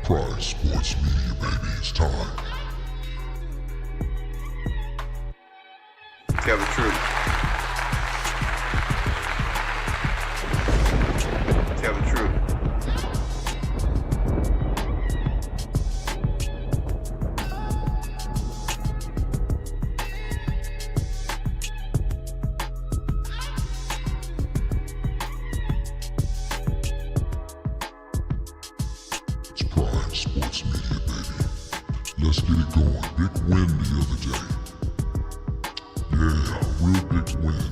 Prime Sports Media, baby, it's time. Tell the truth. Tell the truth. It's Prime Sports Media, baby. Let's get it going. Big win the other day. Yeah, real big win.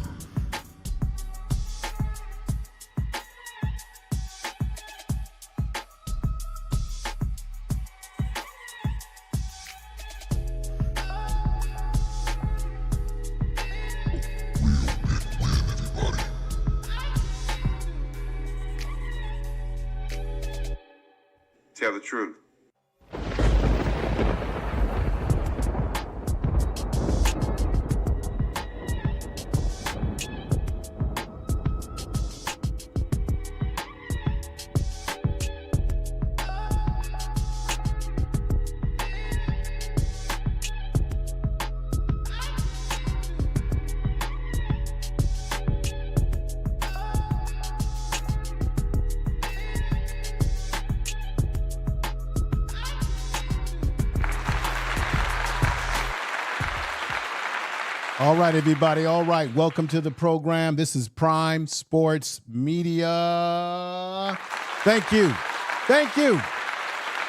Real big win, everybody. Tell the truth. All right, everybody. All right. Welcome to the program. This is Prime Sports Media. Thank you. Thank you.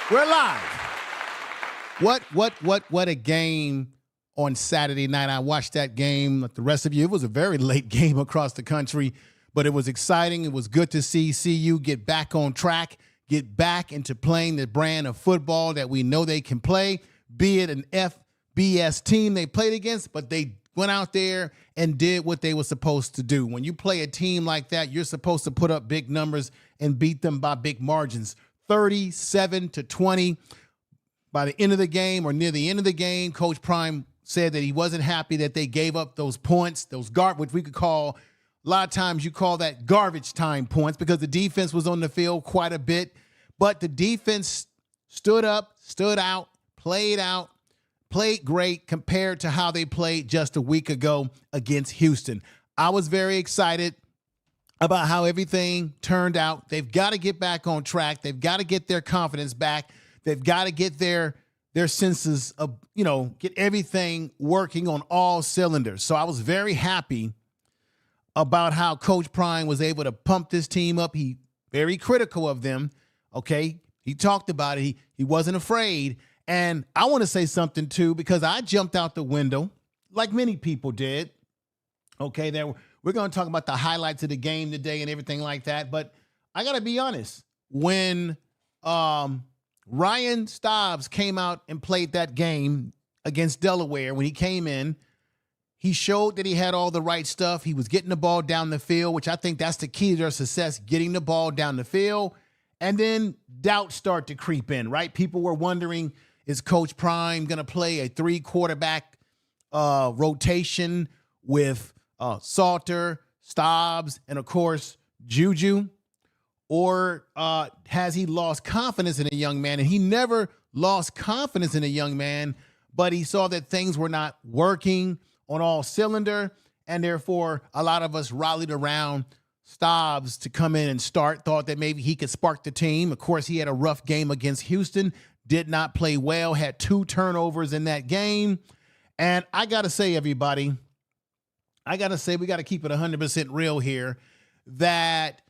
We're live. What a game on Saturday night. I watched that game like the rest of you. It was a very late game across the country, but it was exciting. It was good to see CU get back on track, get back into playing the brand of football that we know they can play, be it an FBS team they played against, but they went out there and did what they were supposed to do. When you play a team like that, you're supposed to put up big numbers and beat them by big margins. 37-20. By the end of the game or near the end of the game, Coach Prime said that he wasn't happy that they gave up those points, which we could call, a lot of times you call that garbage time points because the defense was on the field quite a bit. But the defense stood up, stood out, played great compared to how they played just a week ago against Houston. I was very excited about how everything turned out. They've got to get back on track. They've got to get their confidence back. They've got to get their senses of, get everything working on all cylinders. So I was very happy about how Coach Prime was able to pump this team up. He very critical of them. Okay. He talked about it. He wasn't afraid. And I want to say something, too, because I jumped out the window like many people did. Okay, we're going to talk about the highlights of the game today and everything like that. But I got to be honest. When Ryan Staubs came out and played that game against Delaware, when he came in, he showed that he had all the right stuff. He was getting the ball down the field, which I think that's the key to their success, getting the ball down the field. And then doubts start to creep in, right? People were wondering, is Coach Prime going to play a 3-quarterback rotation with Salter, Staubs, and, of course, Juju? Or has he lost confidence in a young man? And he never lost confidence in a young man, but he saw that things were not working on all cylinder, and therefore a lot of us rallied around Staubs to come in and start, thought that maybe he could spark the team. Of course, he had a rough game against Houston, did not play well, had 2 turnovers in that game. And I got to say, everybody, we got to keep it 100% real here, that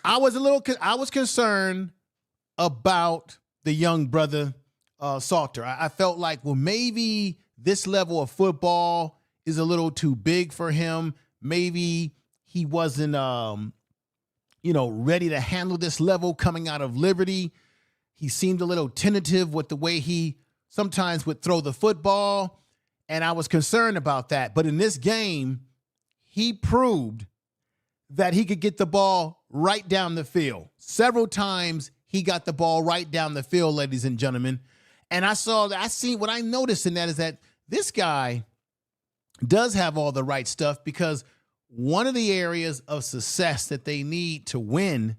I was concerned about the young brother Salter. I felt like, well, maybe this level of football is a little too big for him. Maybe he wasn't, ready to handle this level coming out of Liberty. He seemed a little tentative with the way he sometimes would throw the football, and I was concerned about that. But in this game, he proved that he could get the ball right down the field. Several times he got the ball right down the field, ladies and gentlemen. And what I noticed in that is that this guy does have all the right stuff, because one of the areas of success that they need to win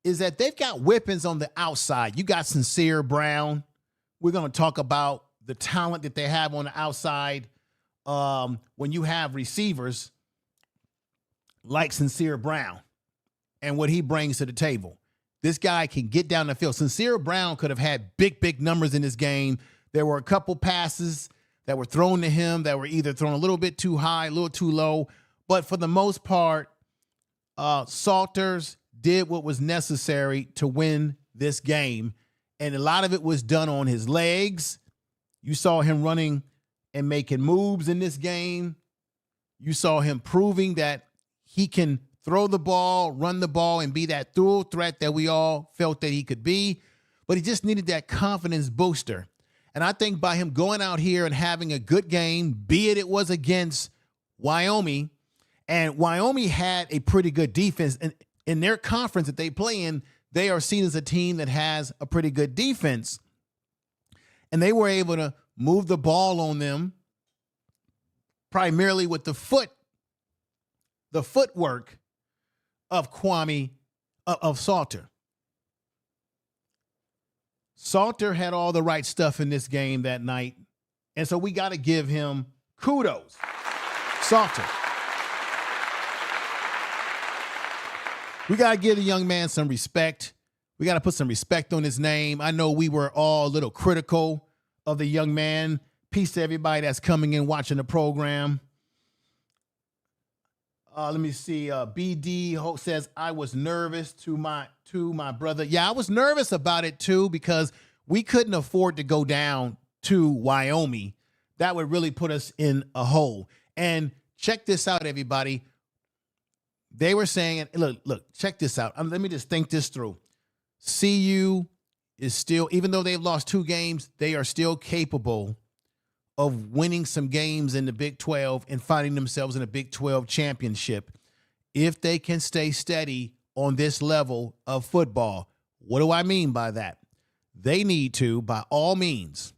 is that they've got weapons on the outside. You got Sincere Brown. We're going to talk about the talent that they have on the outside. When you have receivers like Sincere Brown and what he brings to the table. This guy can get down the field. Sincere Brown could have had big numbers in this game. There were a couple passes that were thrown to him that were either thrown a little bit too high, a little too low. But for the most part, Salters did what was necessary to win this game. And a lot of it was done on his legs. You saw him running and making moves in this game. You saw him proving that he can throw the ball, run the ball, and be that dual threat that we all felt that he could be. But he just needed that confidence booster. And I think by him going out here and having a good game, be it was against Wyoming, and Wyoming had a pretty good defense. And in their conference that they play in, they are seen as a team that has a pretty good defense. And they were able to move the ball on them primarily with the footwork of Salter. Salter had all the right stuff in this game that night. And so we got to give him kudos. Salter. We got to give the young man some respect. We got to put some respect on his name. I know we were all a little critical of the young man. Peace to everybody that's coming in watching the program. Let me see. BD says, I was nervous to my brother. Yeah, I was nervous about it too because we couldn't afford to go down to Wyoming. That would really put us in a hole. And check this out, everybody. They were saying, look, check this out. Let me just think this through. CU is still, even though they've lost 2 games, they are still capable of winning some games in the Big 12 and finding themselves in a Big 12 championship if they can stay steady on this level of football. What do I mean by that? They need to, by all means,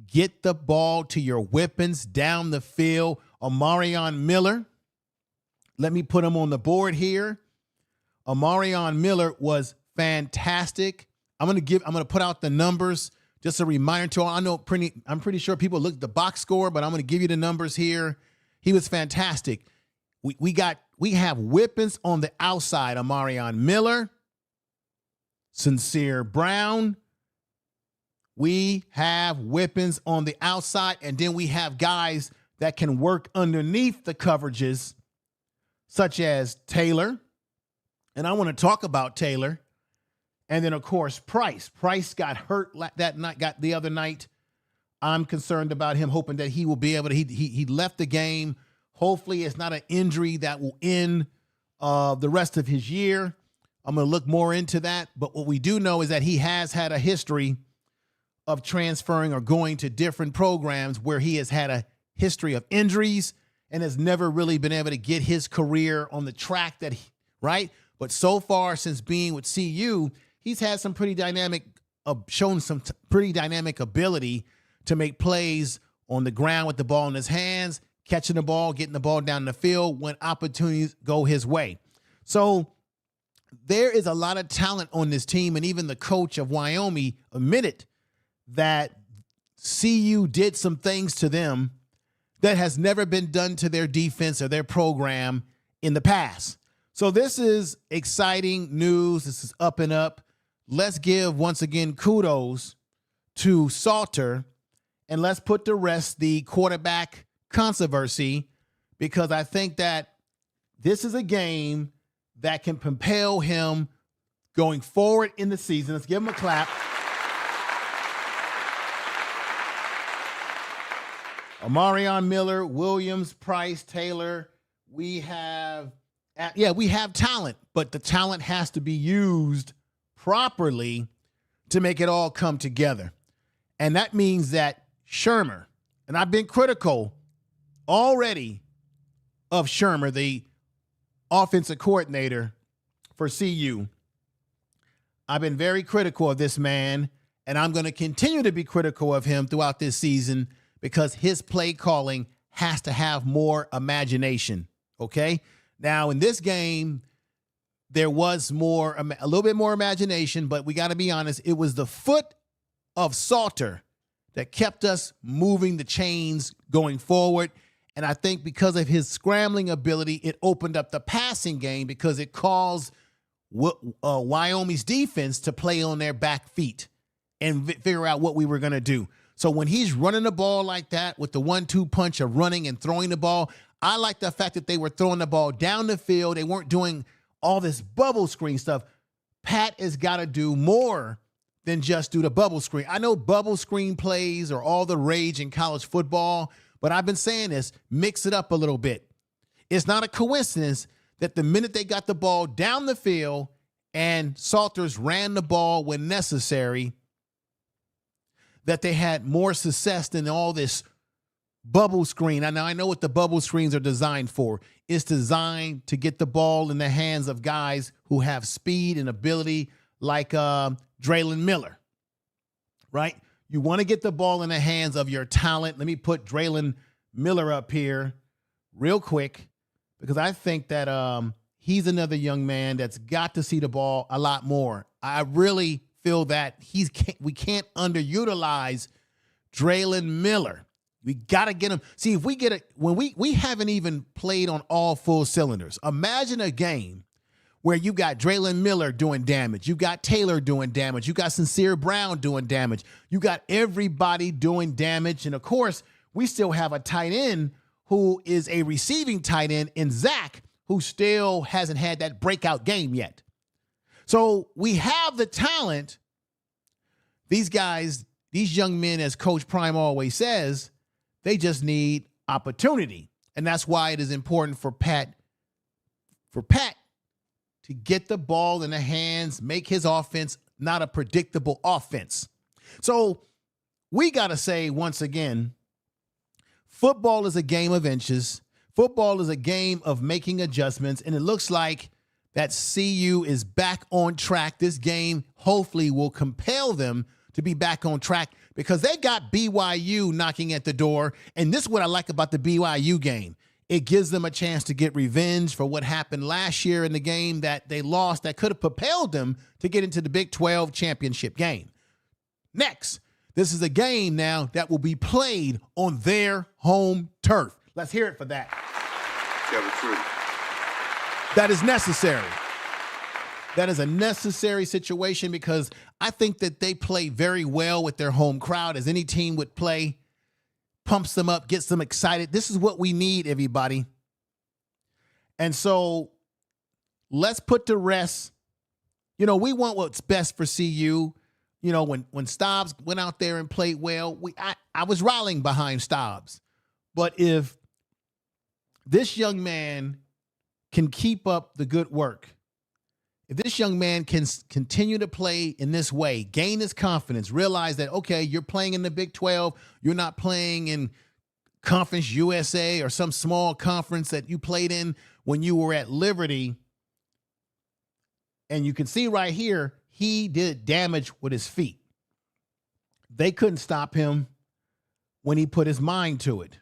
get the ball to your weapons down the field. Omarion Miller, let me put him on the board here. Omarion Miller was fantastic. I'm going to put out the numbers. Just a reminder to all. I'm pretty sure people look at the box score, but I'm going to give you the numbers here. He was fantastic. We have weapons on the outside. Omarion Miller, Sincere Brown. We have weapons on the outside, and then we have guys that can work underneath the coverages, such as Taylor. And I want to talk about Taylor. And then, of course, Price. Price got hurt the other night. I'm concerned about him, hoping that he will be able to. He left the game. Hopefully, it's not an injury that will end the rest of his year. I'm going to look more into that. But what we do know is that he has had a history of transferring or going to different programs where he has had a history of injuries and has never really been able to get his career on the track right? But so far, since being with CU, he's had some pretty dynamic, shown some pretty dynamic ability to make plays on the ground with the ball in his hands, catching the ball, getting the ball down the field when opportunities go his way. So there is a lot of talent on this team, and even the coach of Wyoming admitted that CU did some things to them that has never been done to their defense or their program in the past. So this is exciting news. This is up and up. Let's give, once again, kudos to Salter, and let's put to rest the quarterback controversy, because I think that this is a game that can propel him going forward in the season. Let's give him a clap. Omarion Miller, Williams, Price, Taylor. We have talent, but the talent has to be used properly to make it all come together. And that means that Shurmur, and I've been critical already of Shurmur, the offensive coordinator for CU. I've been very critical of this man, and I'm going to continue to be critical of him throughout this season because his play calling has to have more imagination, okay? Now, in this game, there was a little bit more imagination, but we got to be honest. It was the foot of Salter that kept us moving the chains going forward. And I think because of his scrambling ability, it opened up the passing game because it caused Wyoming's defense to play on their back feet and figure out what we were going to do. So when he's running the ball like that with the 1-2 punch of running and throwing the ball, I like the fact that they were throwing the ball down the field. They weren't doing all this bubble screen stuff. Pat has got to do more than just do the bubble screen. I know bubble screen plays are all the rage in college football, but I've been saying this, mix it up a little bit. It's not a coincidence that the minute they got the ball down the field and Salters ran the ball when necessary, that they had more success than all this bubble screen. Now, I know what the bubble screens are designed for. It's designed to get the ball in the hands of guys who have speed and ability like Draylon Miller, right? You want to get the ball in the hands of your talent. Let me put Draylon Miller up here real quick because I think that he's another young man that's got to see the ball a lot more. I really feel that we can't underutilize Draylon Miller. We got to get him. See, if we get it, when we haven't even played on all full cylinders. Imagine a game where you got Draylon Miller doing damage. You got Taylor doing damage. You got Sincere Brown doing damage. You got everybody doing damage. And of course, we still have a tight end who is a receiving tight end in Zach, who still hasn't had that breakout game yet. So we have the talent. These guys, these young men, as Coach Prime always says, they just need opportunity. And that's why it is important for Pat to get the ball in the hands, make his offense not a predictable offense. So we got to say once again, football is a game of inches. Football is a game of making adjustments. And it looks like that CU is back on track. This game hopefully will compel them to be back on track because they got BYU knocking at the door. And this is what I like about the BYU game. It gives them a chance to get revenge for what happened last year in the game that they lost that could have propelled them to get into the Big 12 championship game. Next, this is a game now that will be played on their home turf. Let's hear it for that. Tell the truth. That is necessary. That is a necessary situation because I think that they play very well with their home crowd, as any team would play. Pumps them up, gets them excited. This is what we need, everybody. And so let's put to rest. You know, we want what's best for CU. You know, when Stobbs went out there and played well, I was rallying behind Stobbs. But if this young man can keep up the good work, if this young man can continue to play in this way, gain his confidence, realize that, okay, you're playing in the Big 12, you're not playing in Conference USA or some small conference that you played in when you were at Liberty. And you can see right here, he did damage with his feet. They couldn't stop him when he put his mind to it.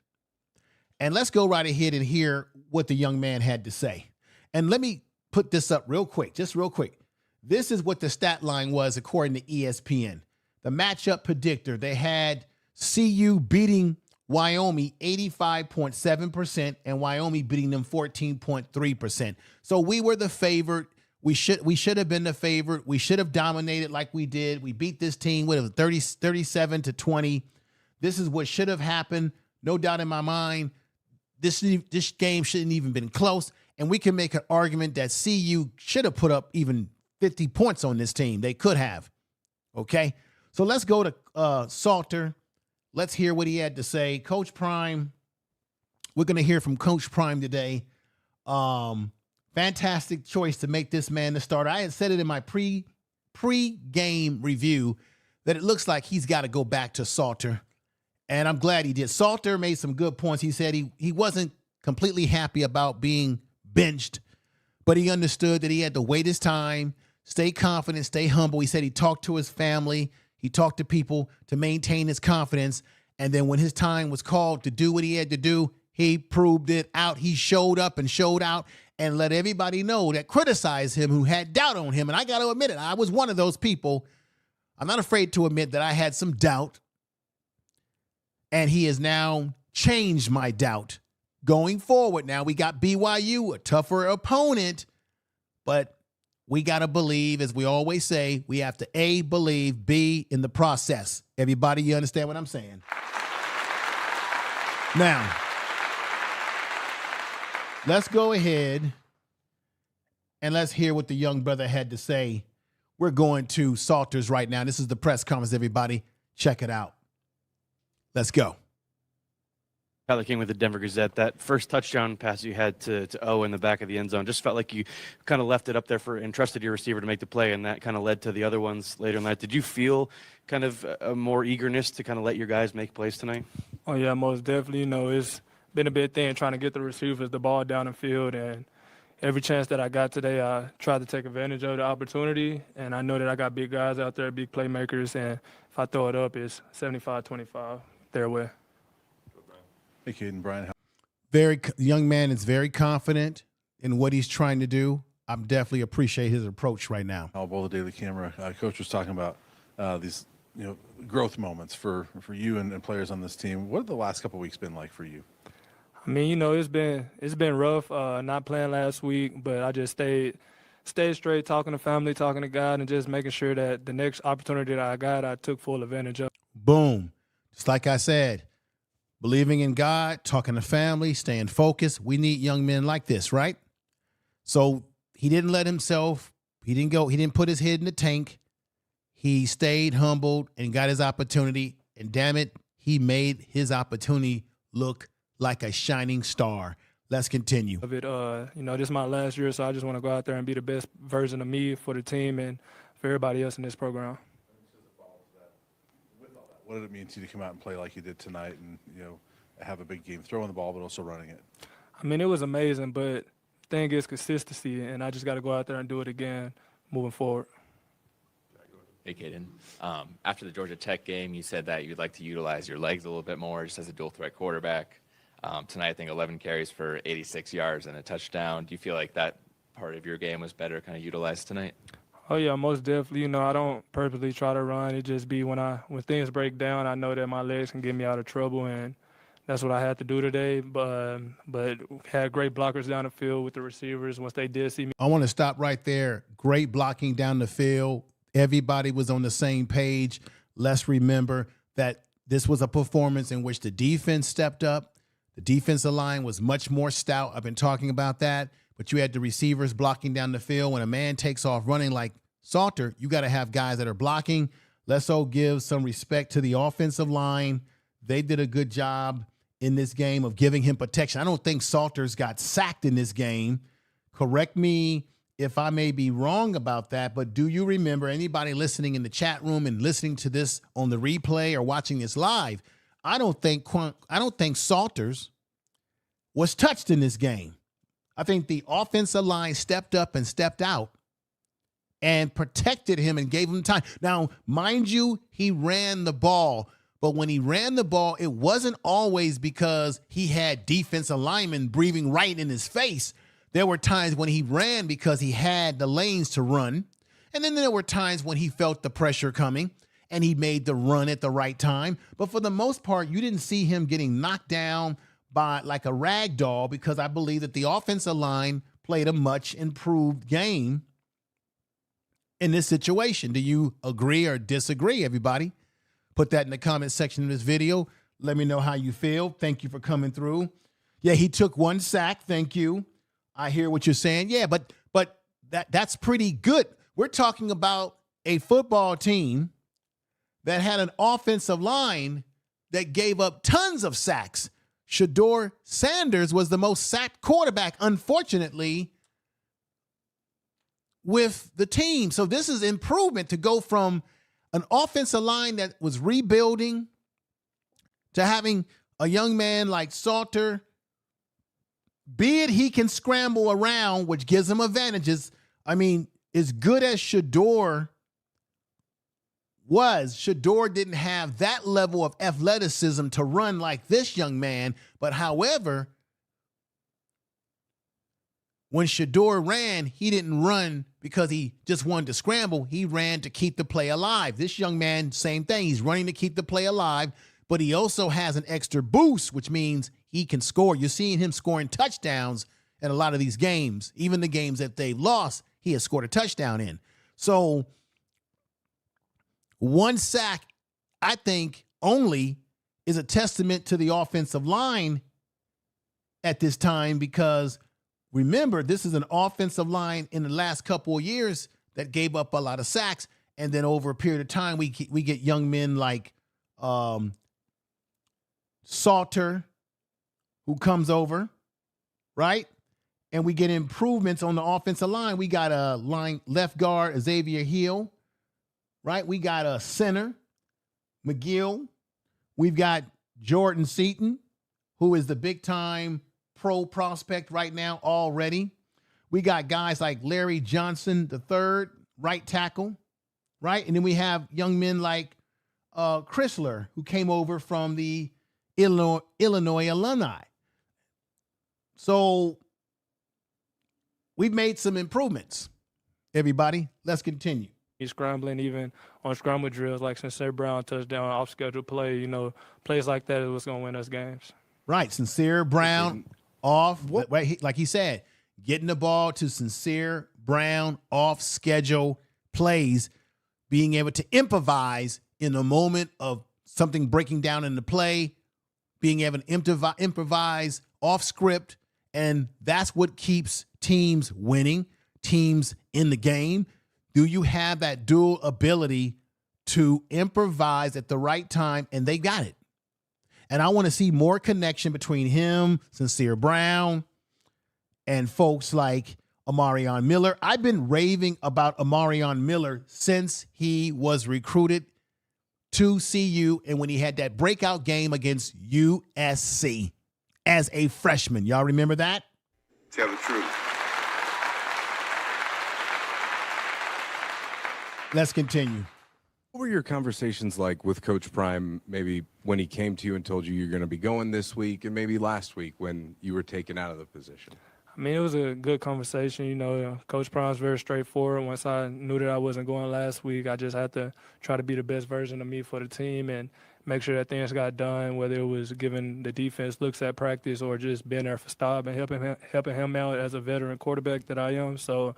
And let's go right ahead and hear what the young man had to say. And let me put this up real quick, just real quick. This is what the stat line was according to ESPN. The matchup predictor, they had CU beating Wyoming 85.7% and Wyoming beating them 14.3%. So we were the favorite. We should have been the favorite. We should have dominated like we did. We beat this team with a 37-20. This is what should have happened. No doubt in my mind. This game shouldn't even been close. And we can make an argument that CU should have put up even 50 points on this team. They could have. Okay? So let's go to Salter. Let's hear what he had to say. Coach Prime, we're going to hear from Coach Prime today. Fantastic choice to make this man the starter. I had said it in my pre-game review that it looks like he's got to go back to Salter. And I'm glad he did. Salter made some good points. He said he wasn't completely happy about being benched, but he understood that he had to wait his time, stay confident, stay humble. He said he talked to his family. He talked to people to maintain his confidence. And then when his time was called to do what he had to do, he proved it out. He showed up and showed out. and let everybody know that criticized him who had doubt on him. And I got to admit it, I was one of those people. I'm not afraid to admit that I had some doubt. And he has now changed my doubt. Going forward now, we got BYU, a tougher opponent. But we got to believe, as we always say, we have to A, believe, B, in the process. Everybody, you understand what I'm saying? Now, let's go ahead and let's hear what the young brother had to say. We're going to Salters right now. This is the press conference, everybody. Check it out. Let's go. Tyler King with the Denver Gazette. That first touchdown pass you had to O in the back of the end zone just felt like you kind of left it up there and trusted your receiver to make the play, and that kind of led to the other ones later in the night. Did you feel kind of a more eagerness to kind of let your guys make plays tonight? Oh, yeah, most definitely. You know, it's been a big thing trying to get the receivers the ball down the field, and every chance that I got today, I tried to take advantage of the opportunity, and I know that I got big guys out there, big playmakers, and if I throw it up, it's 75-25 their way. Hey, Kaidon, Brian. Young man is very confident in what he's trying to do. I definitely appreciate his approach right now. All the Daily Camera. Coach was talking about these, growth moments for you and players on this team. What have the last couple of weeks been like for you? I mean, it's been rough not playing last week, but I just stayed straight, talking to family, talking to God, and just making sure that the next opportunity that I got, I took full advantage of. Boom. Just like I said, believing in God, talking to family, staying focused. We need young men like this, right? So he didn't let himself, he didn't put his head in the tank. He stayed humbled and got his opportunity. And damn it, he made his opportunity look like a shining star. Let's continue. This is my last year, so I just want to go out there and be the best version of me for the team and for everybody else in this program. What did it mean to you to come out and play like you did tonight and, have a big game, throwing the ball but also running it? I mean, it was amazing, but the thing is consistency, and I just got to go out there and do it again moving forward. Hey, Kaidon. After the Georgia Tech game, you said that you'd like to utilize your legs a little bit more just as a dual-threat quarterback. Tonight, I think 11 carries for 86 yards and a touchdown. Do you feel like that part of your game was better kind of utilized tonight? Oh, yeah, most definitely. I don't purposely try to run. It just be when things break down, I know that my legs can get me out of trouble, and that's what I had to do today. But had great blockers down the field with the receivers once they did see me. I want to stop right there. Great blocking down the field. Everybody was on the same page. Let's remember that this was a performance in which the defense stepped up. The defensive line was much more stout. I've been talking about that. But you had the receivers blocking down the field. When a man takes off running like Salter, you got to have guys that are blocking. Let's all give some respect to the offensive line. They did a good job in this game of giving him protection. I don't think Salters got sacked in this game. Correct me if I may be wrong about that, but do you remember, anybody listening in the chat room and listening to this on the replay or watching this live, I don't think Salters was touched in this game. I think the offensive line stepped up and stepped out and protected him and gave him time. Now, mind you, he ran the ball, but when he ran the ball, it wasn't always because he had defensive linemen breathing right in his face. There were times when he ran because he had the lanes to run, and then there were times when he felt the pressure coming, and he made the run at the right time. But for the most part, you didn't see him getting knocked down by like a rag doll, because I believe that the offensive line played a much improved game in this situation. Do you agree or disagree, everybody? Put that in the comment section of this video. Let me know how you feel. Thank you for coming through. Yeah, he took one sack. Thank you. I hear what you're saying. Yeah, but that's pretty good. We're talking about a football team that had an offensive line that gave up tons of sacks. Kaidon Sanders was the most sacked quarterback, unfortunately, with the team. So this is improvement to go from an offensive line that was rebuilding to having a young man like Salter, be it he can scramble around, which gives him advantages. I mean, as good as Kaidon didn't have that level of athleticism to run like this young man. But however, When Shador ran, he didn't run because he just wanted to scramble. He ran to keep the play alive. This young man, same thing. He's running to keep the play alive, but he also has an extra boost, which means he can score. You're seeing him scoring touchdowns in a lot of these games. Even the games that they've lost, he has scored a touchdown in. So 1 sack, I think, only is a testament to the offensive line at this time, because remember, this is an offensive line in the last couple of years that gave up a lot of sacks, and then over a period of time, we get young men like Salter, who comes over, right? And we get improvements on the offensive line. We got a left guard, Xavier Hill, right? We got a center, McGill. We've got Jordan Seaton, who is the big-time pro prospect right now already. We got guys like Larry Johnson III, right tackle, right? And then we have young men like Chrysler, who came over from the Illinois alumni. So we've made some improvements, everybody. Let's continue. He's scrambling even on scramble drills like Sincere Brown touchdown, off-schedule play. You know, plays like that is what's going to win us games. Right, Sincere Brown off, right, like he said, getting the ball to Sincere Brown off-schedule plays, being able to improvise in the moment of something breaking down in the play, being able to improvise off script, and that's what keeps teams winning, teams in the game. Do you have that dual ability to improvise at the right time? And they got it. And I want to see more connection between him, Sincere Brown, and folks like Amarion Miller. I've been raving about Amarion Miller since he was recruited to CU and when he had that breakout game against USC as a freshman. Y'all remember that? Tell the truth. Let's continue. What were your conversations like with Coach Prime, maybe when he came to you and told you you're going to be going this week, and maybe last week when you were taken out of the position? I mean, it was a good conversation. You know, Coach Prime's very straightforward. Once I knew that I wasn't going last week, I just had to try to be the best version of me for the team and make sure that things got done, whether it was giving the defense looks at practice or just being there for stop and helping him out as a veteran quarterback that I am. So,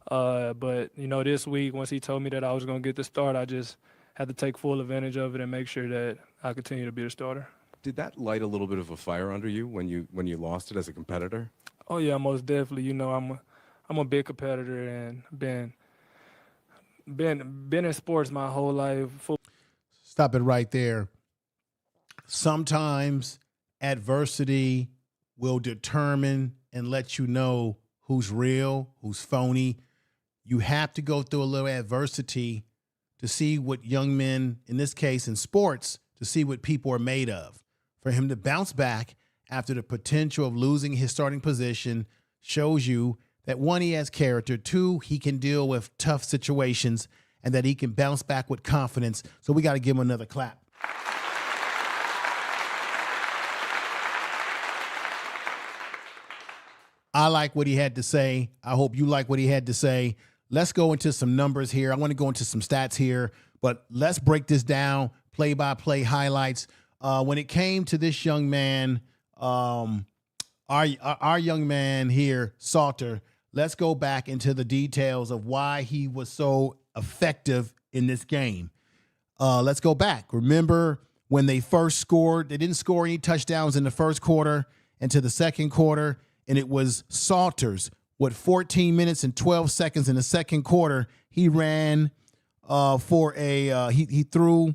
but, you know, this week, once he told me that I was going to get the start, I just had to take full advantage of it and make sure that I continue to be the starter. Did that light a little bit of a fire under you when you lost it as a competitor? Oh yeah, most definitely. You know, I'm a big competitor and been in sports my whole life. Stop it right there. Sometimes adversity will determine and let you know who's real, who's phony. You have to go through a little adversity to see what young men, in this case in sports, to see what people are made of. For him to bounce back after the potential of losing his starting position shows you that, one, he has character, two, he can deal with tough situations, and that he can bounce back with confidence. So we got to give him another clap. I like what he had to say. I hope you like what he had to say. Let's go into some numbers here. I want to go into some stats here, but let's break this down, play-by-play highlights. When it came to this young man, our young man here, Salter, let's go back into the details of why he was so effective in this game. Let's go back. Remember when they first scored, they didn't score any touchdowns in the first quarter into the second quarter, and it was Salter's. 14 minutes and 12 seconds in the second quarter, he ran for he threw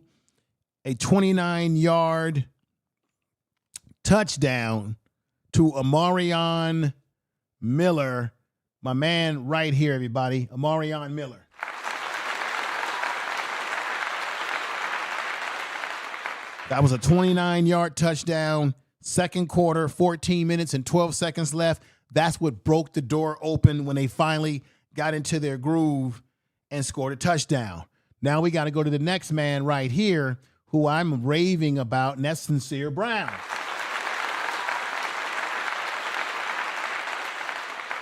a 29-yard touchdown to Amarion Miller, my man right here, everybody, Amarion Miller. That was a 29-yard touchdown, second quarter, 14 minutes and 12 seconds left. That's what broke the door open when they finally got into their groove and scored a touchdown. Now we got to go to the next man right here, who I'm raving about, and that's Sincere Brown.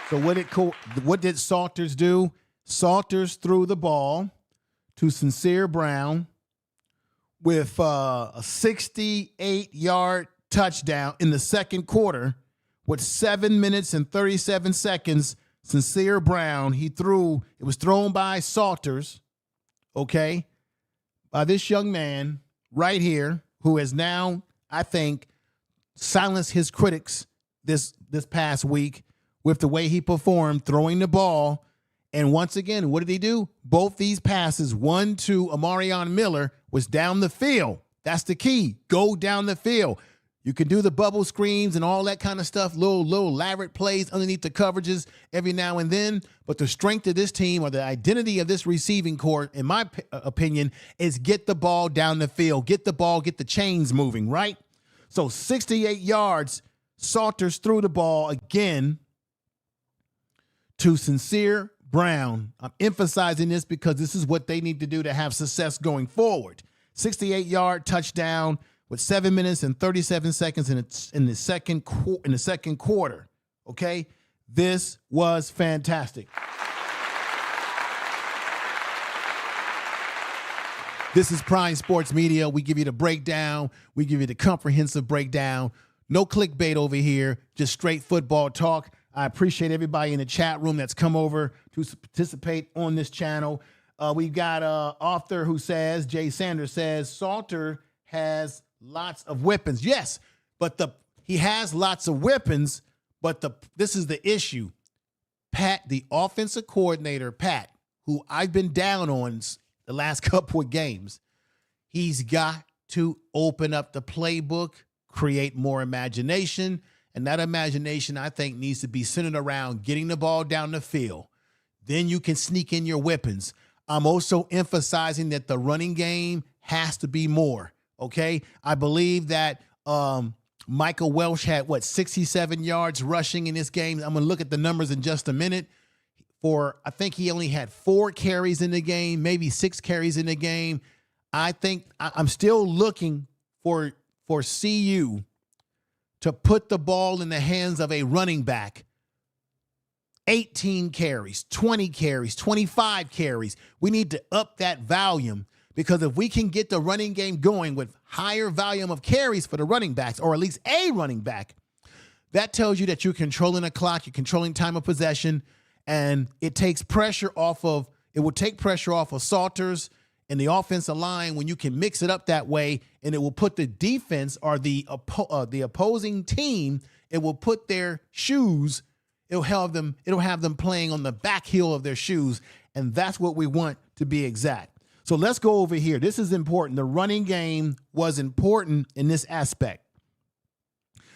So what did Salters do? Salters threw the ball to Sincere Brown with a 68-yard touchdown in the second quarter with 7 minutes and 37 seconds. Sincere Brown, it was thrown by Salters, okay, by this young man right here who has now, I think, silenced his critics this past week with the way he performed throwing the ball. And once again, what did he do? Both these passes, one to Amarion Miller, was down the field. That's the key. Go down the field. You can do the bubble screens and all that kind of stuff, little elaborate plays underneath the coverages every now and then. But the strength of this team, or the identity of this receiving corps, in my opinion, is get the ball down the field. Get the ball, get the chains moving, right? So 68 yards, Salters threw the ball again to Sincere Brown. I'm emphasizing this because this is what they need to do to have success going forward. 68-yard touchdown with 7 minutes and 37 seconds in the second quarter. Okay, this was fantastic. This is Prime Sports Media. We give you the breakdown. We give you the comprehensive breakdown. No clickbait over here, just straight football talk. I appreciate everybody in the chat room that's come over to participate on this channel. We've got an author who says, Jay Sanders says, Salter has lots of weapons. Yes, but he has lots of weapons, but this is the issue. Pat, the offensive coordinator, Pat, who I've been down on the last couple of games, he's got to open up the playbook, create more imagination, and that imagination, I think, needs to be centered around getting the ball down the field. Then you can sneak in your weapons. I'm also emphasizing that the running game has to be more, okay? I believe that Michael Welsh had, 67 yards rushing in this game. I'm going to look at the numbers in just a minute. I think he only had 4 carries in the game, maybe 6 carries in the game. I think I'm still looking for CU to put the ball in the hands of a running back. 18 carries, 20 carries, 25 carries. We need to up that volume, because if we can get the running game going with higher volume of carries for the running backs, or at least a running back, that tells you that you're controlling the clock, you're controlling time of possession, and it will take pressure off of Salters and the offensive line when you can mix it up that way, and it will put the defense, or the opposing team, it will put their shoes, it'll have them playing on the back heel of their shoes, and that's what we want to be exact. So let's go over here. This is important. The running game was important in this aspect.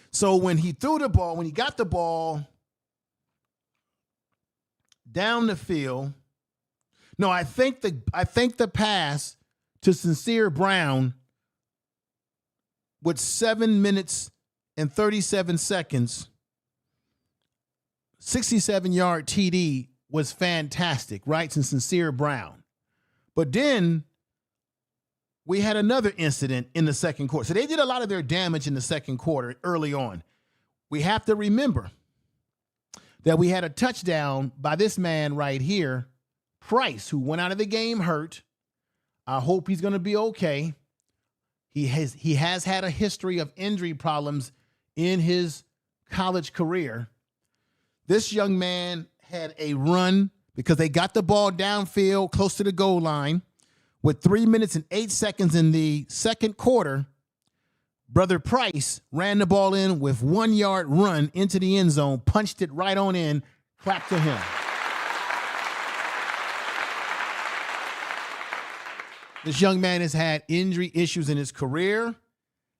So when he got the ball down the field, no, I think the pass to Sincere Brown with 7 minutes and 37 seconds, 67-yard TD was fantastic, right, to Sincere Brown. But then we had another incident in the second quarter. So they did a lot of their damage in the second quarter early on. We have to remember that we had a touchdown by this man right here, Price, who went out of the game hurt. I hope he's going to be okay. He has had a history of injury problems in his college career. This young man had a run because they got the ball downfield close to the goal line with 3 minutes and 8 seconds in the second quarter. Brother Price ran the ball in with 1 yard run into the end zone, punched it right on in, clap to him. This young man has had injury issues in his career,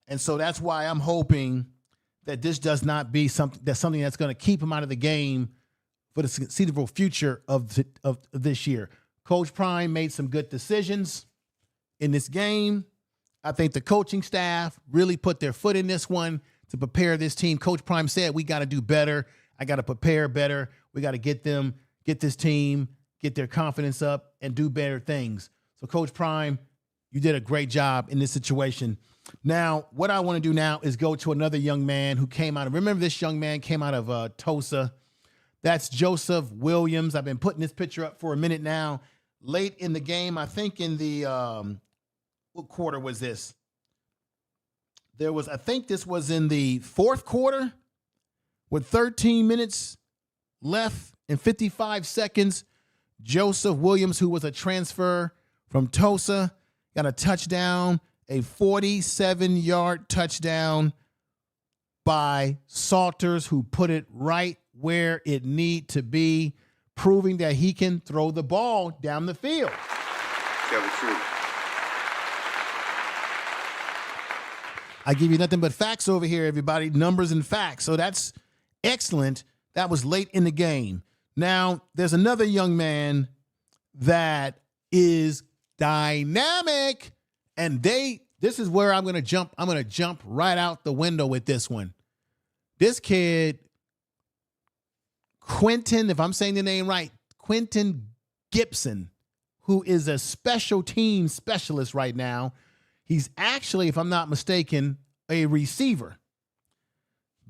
and so that's why I'm hoping that this does not be something that's going to keep him out of the game for the conceivable future of this year. Coach Prime made some good decisions in this game. I think the coaching staff really put their foot in this one to prepare this team. Coach Prime said, we got to do better. I got to prepare better. We got to get this team, get their confidence up, and do better things. So, Coach Prime, you did a great job in this situation. Now, what I want to do now is go to another young man who came out of, remember this young man came out of Tulsa. That's Joseph Williams. I've been putting this picture up for a minute now. Late in the game, I think in the what quarter was this? I think this was in the fourth quarter with 13 minutes left and 55 seconds. Joseph Williams, who was a transfer from Tulsa, got a touchdown, a 47-yard touchdown by Salters, who put it right where it need to be, proving that he can throw the ball down the field. Tell the truth. I give you nothing but facts over here, everybody, numbers and facts. So that's excellent. That was late in the game. Now, there's another young man that is dynamic, and this is where I'm going to jump. I'm going to jump right out the window with this one. This kid, Quentin, if I'm saying the name right, Quentin Gibson, who is a special team specialist right now. He's actually, if I'm not mistaken, a receiver.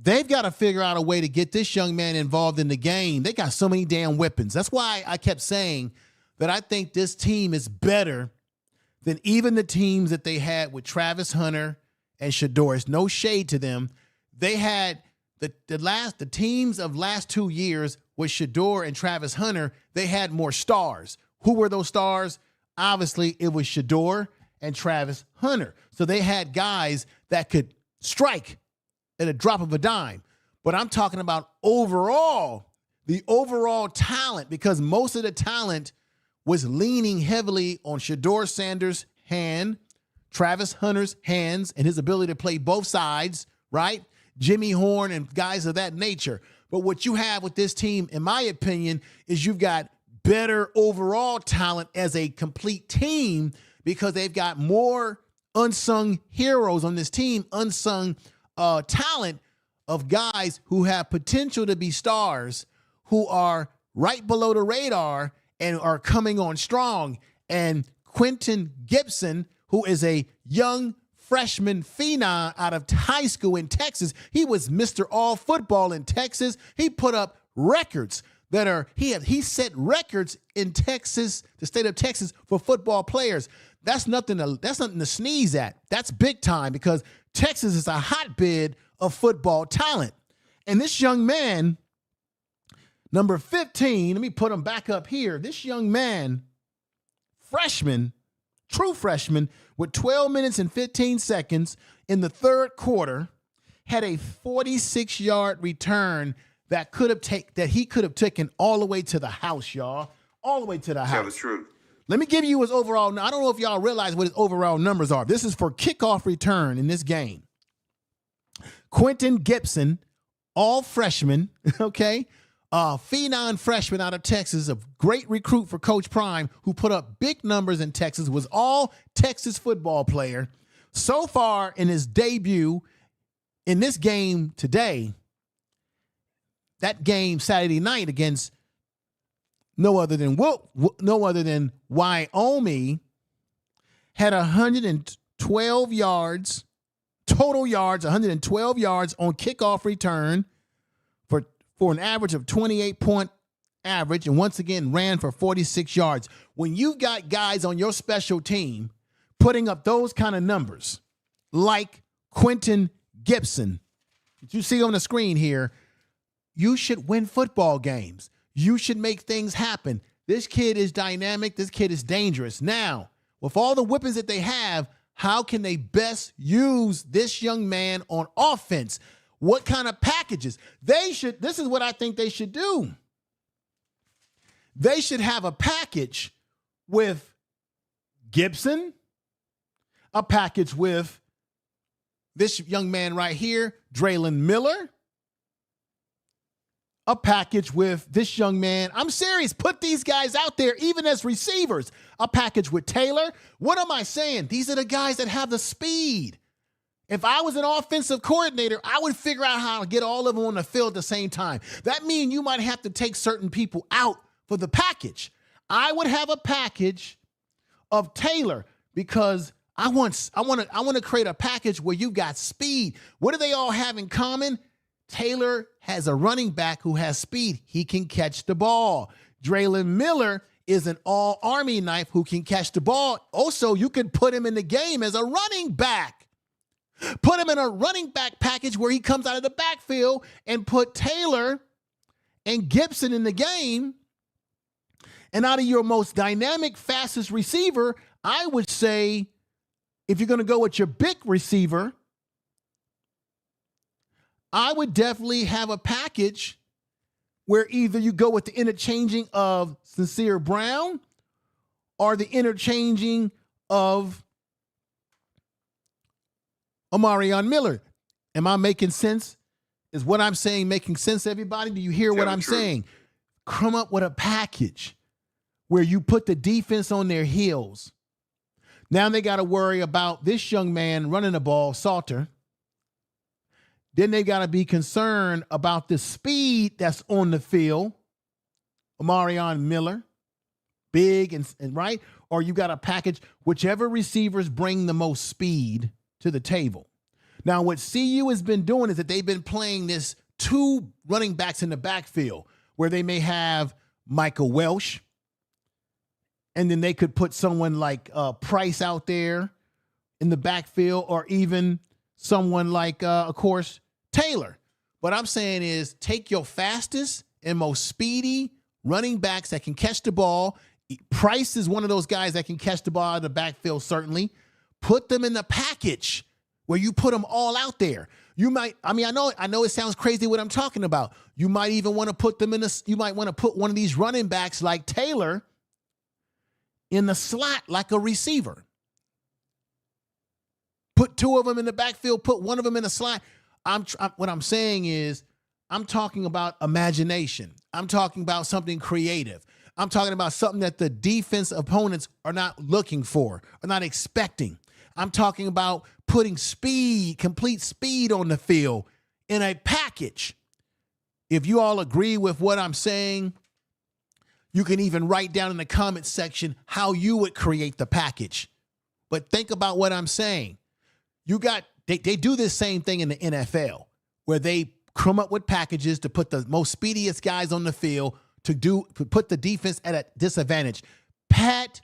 They've got to figure out a way to get this young man involved in the game. They got so many damn weapons. That's why I kept saying that I think this team is better than even the teams that they had with Travis Hunter and Shador. It's no shade to them. They had the teams of last 2 years with Shador and Travis Hunter. They had more stars. Who were those stars? Obviously, it was Shador and Travis Hunter. So they had guys that could strike at a drop of a dime. But I'm talking about the overall talent, because most of the talent was leaning heavily on Shador Sanders' hand, Travis Hunter's hands, and his ability to play both sides, right? Jimmy Horn and guys of that nature. But what you have with this team, in my opinion, is you've got better overall talent as a complete team, because they've got more unsung heroes on this team, unsung talent of guys who have potential to be stars, who are right below the radar and are coming on strong. And Quentin Gibson, who is a young freshman phenom out of high school in Texas, he was Mr. All Football in Texas. He put up records he set records in Texas, the state of Texas, for football players. That's nothing to sneeze at. That's big time, because Texas is a hotbed of football talent. And this young man, number 15, let me put him back up here. This young man, true freshman, with 12 minutes and 15 seconds in the third quarter, had a 46-yard return that he could have taken all the way to the house, y'all. All the way to the house. Tell the truth. Let me give you his overall. I don't know if y'all realize what his overall numbers are. This is for kickoff return in this game. Quentin Gibson, all freshman, okay? Phenom freshman out of Texas, a great recruit for Coach Prime, who put up big numbers in Texas, was all Texas football player. So far in his debut in this game today, that game Saturday night against no other than Wyoming, had 112 yards, total yards, 112 yards on kickoff return for an average of 28-point average, and once again ran for 46 yards. When you've got guys on your special team putting up those kind of numbers, like Quentin Gibson, that you see on the screen here, you should win football games. You should make things happen. This kid is dynamic. This kid is dangerous. Now, with all the weapons that they have, how can they best use this young man on offense? What kind of packages? This is what I think they should do. They should have a package with Gibson, a package with this young man right here, Draylon Miller, a package with this young man. I'm serious. Put these guys out there, even as receivers. A package with Taylor. What am I saying? These are the guys that have the speed. If I was an offensive coordinator, I would figure out how to get all of them on the field at the same time. That means you might have to take certain people out for the package. I would have a package of Taylor, because I want to create a package where you got speed. What do they all have in common? Taylor has a running back who has speed. He can catch the ball. Draylon Miller is an all-Army knife who can catch the ball. Also, you could put him in the game as a running back. Put him in a running back package where he comes out of the backfield and put Taylor and Gibson in the game. And out of your most dynamic, fastest receiver, I would say if you're going to go with your big receiver, I would definitely have a package where either you go with the interchanging of Sincere Brown or the interchanging of Omarion Miller. Am I making sense? Is what I'm saying making sense, everybody? Do you hear what I'm saying? Come up with a package where you put the defense on their heels. Now they got to worry about this young man running the ball, Salter. Then they got to be concerned about the speed that's on the field. Omarion Miller, big and right? Or you got to package whichever receivers bring the most speed to the table. Now, what CU has been doing is that they've been playing this two running backs in the backfield where they may have Michael Welsh, and then they could put someone like Price out there in the backfield, or even someone like, of course, Taylor. What I'm saying is take your fastest and most speedy running backs that can catch the ball. Price is one of those guys that can catch the ball out of the backfield, certainly. Put them in the package where you put them all out there. You might, I know it sounds crazy what I'm talking about. You might even want to put them you might want to put one of these running backs like Taylor in the slot like a receiver. Put two of them in the backfield, put one of them in the slot. What I'm saying is I'm talking about imagination. I'm talking about something creative. I'm talking about something that the defense opponents are not looking for, are not expecting. I'm talking about putting speed, complete speed on the field in a package. If you all agree with what I'm saying, you can even write down in the comment section how you would create the package. But think about what I'm saying. They do this same thing in the NFL where they come up with packages to put the most speediest guys on the field to put the defense at a disadvantage. Pat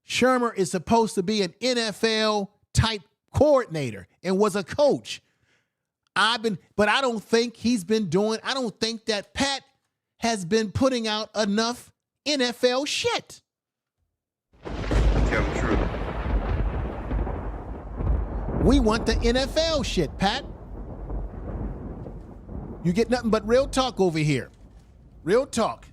Shurmur is supposed to be an NFL type coordinator and was a coach. But I don't think I don't think that Pat has been putting out enough NFL shit. Tell the truth. We want the NFL shit, Pat. You get nothing but real talk over here. Real talk.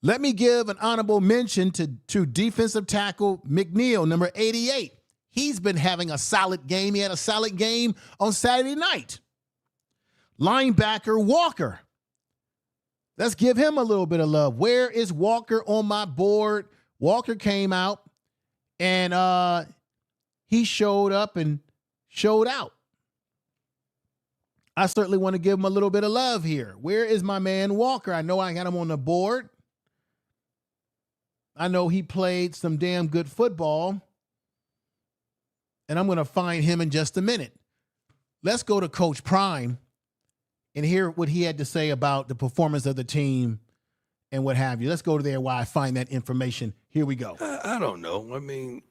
Let me give an honorable mention to defensive tackle McNeil, number 88. He's been having a solid game. He had a solid game on Saturday night. Linebacker Walker. Let's give him a little bit of love. Where is Walker on my board? Walker came out and he showed up and showed out. I certainly want to give him a little bit of love here. Where is my man Walker? I know I got him on the board. I know he played some damn good football. And I'm going to find him in just a minute. Let's go to Coach Prime and hear what he had to say about the performance of the team and what have you. Let's go to there while I find that information. Here we go. I don't know. I mean,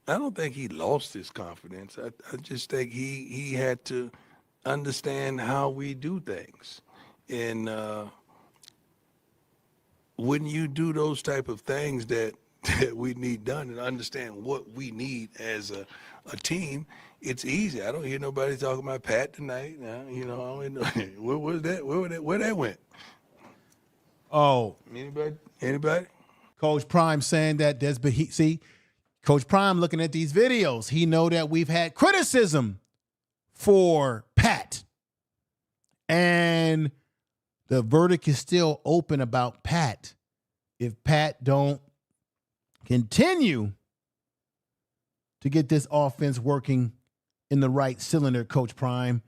I don't think he lost his confidence. I just think he had to understand how we do things. And when you do those type of things that we need done and understand what we need as a team, it's easy. I don't hear nobody talking about Pat tonight. You know, I don't know. Where was that? Where that went? Oh. Anybody? Coach Prime saying that see, Coach Prime looking at these videos, he know that we've had criticism for Pat. And the verdict is still open about Pat. If Pat don't continue to get this offense working in the right cylinder, Coach Prime,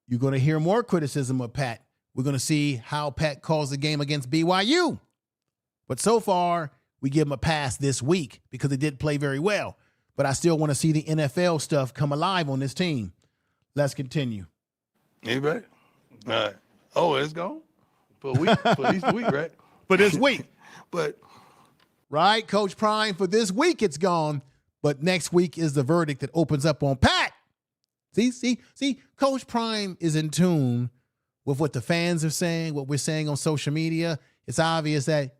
you're going to hear more criticism of Pat. We're going to see how Pat calls the game against BYU. But so far, we give him a pass this week because he did play very well. But I still want to see the NFL stuff come alive on this team. Let's continue. Anybody? All right. Oh, it's gone? For a week? For at least a week, right? For this week. But Right, Coach Prime, for this week it's gone, but next week is the verdict that opens up on Pat. See, Coach Prime is in tune with what the fans are saying, what we're saying on social media. It's obvious that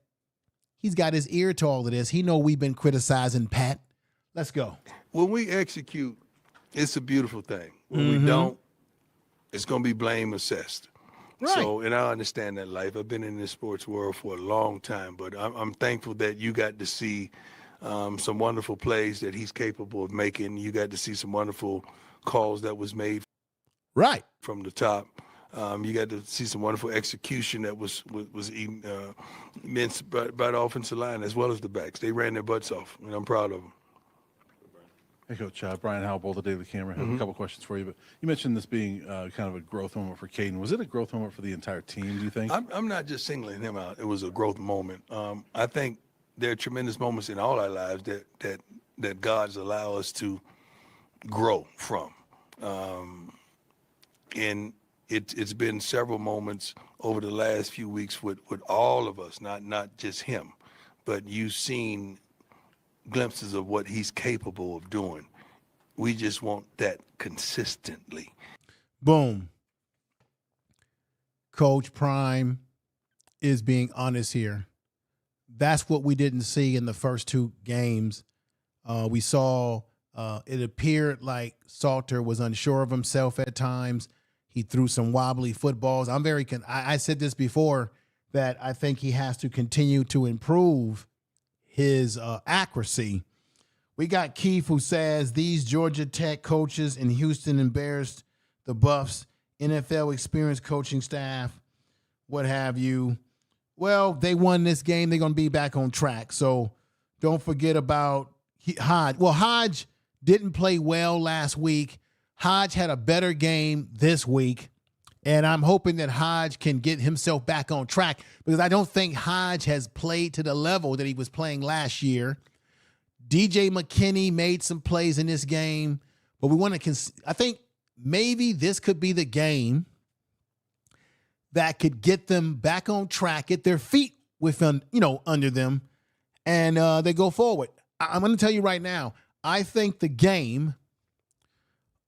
he's got his ear to all of this. He know we've been criticizing Pat. Let's go. when we execute, it's a beautiful thing. When we don't, it's going to be blame assessed. Right. So, and I understand that life. I've been in this sports world for a long time, but I'm thankful that you got to see some wonderful plays that he's capable of making. You got to see some wonderful calls that was made Right. from the top. You got to see some wonderful execution that was immense by the offensive line as well as the backs. They ran their butts off, and I'm proud of them. Hey, Coach. Brian Howell, the Daily Camera. I have a couple questions for you. But you mentioned this being kind of a growth moment for Kaidon. Was it a growth moment for the entire team, do you think? I'm not just singling him out. It was a growth moment. I think there are tremendous moments in all our lives that God's allow us to grow from. And it's been several moments over the last few weeks with all of us, not just him, but you've seen glimpses of what he's capable of doing. We just want that consistently. Boom. Coach Prime is being honest here. That's what we didn't see in the first two games. We saw it appeared like Salter was unsure of himself at times. He threw some wobbly footballs. I said this before, that I think he has to continue to improve his accuracy. We got Keith, who says these Georgia Tech coaches in Houston embarrassed the Buffs, NFL experienced coaching staff, what have you. Well, they won this game. They're going to be back on track. So don't forget about Hodge. Well, Hodge didn't play well last week. Hodge had a better game this week, and I'm hoping that Hodge can get himself back on track, because I don't think Hodge has played to the level that he was playing last year. DJ McKinney made some plays in this game, but I think maybe this could be the game that could get them back on track, get their feet under them, and they go forward. I'm going to tell you right now, I think the game,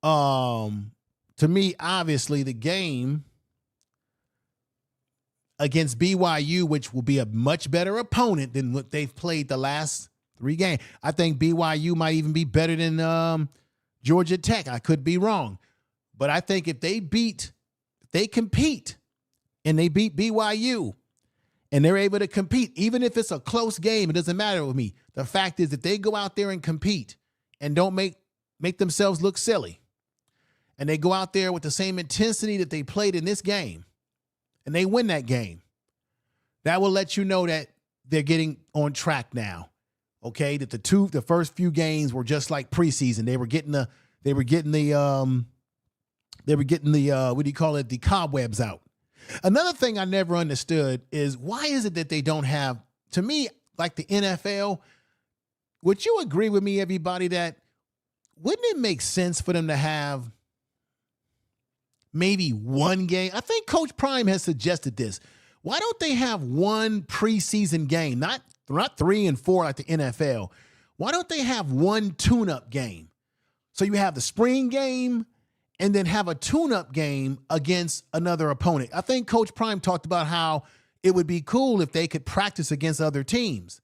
to me, obviously, the game against BYU, which will be a much better opponent than what they've played the last three games. I think BYU might even be better than Georgia Tech. I could be wrong. But I think if they compete and they beat BYU and they're able to compete, even if it's a close game, it doesn't matter with me. The fact is, if they go out there and compete and don't make themselves look silly, and they go out there with the same intensity that they played in this game, and they win that game, that will let you know that they're getting on track now. Okay, that the first few games were just like preseason. They were getting the the cobwebs out. Another thing I never understood is, why is it that they don't have, to me, like the NFL, would you agree with me, everybody, that wouldn't it make sense for them to have maybe one game? I think Coach Prime has suggested this. Why don't they have one preseason game, not 3 and 4 like the NFL? Why don't they have one tune-up game? So you have the spring game and then have a tune-up game against another opponent. I think Coach Prime talked about how it would be cool if they could practice against other teams.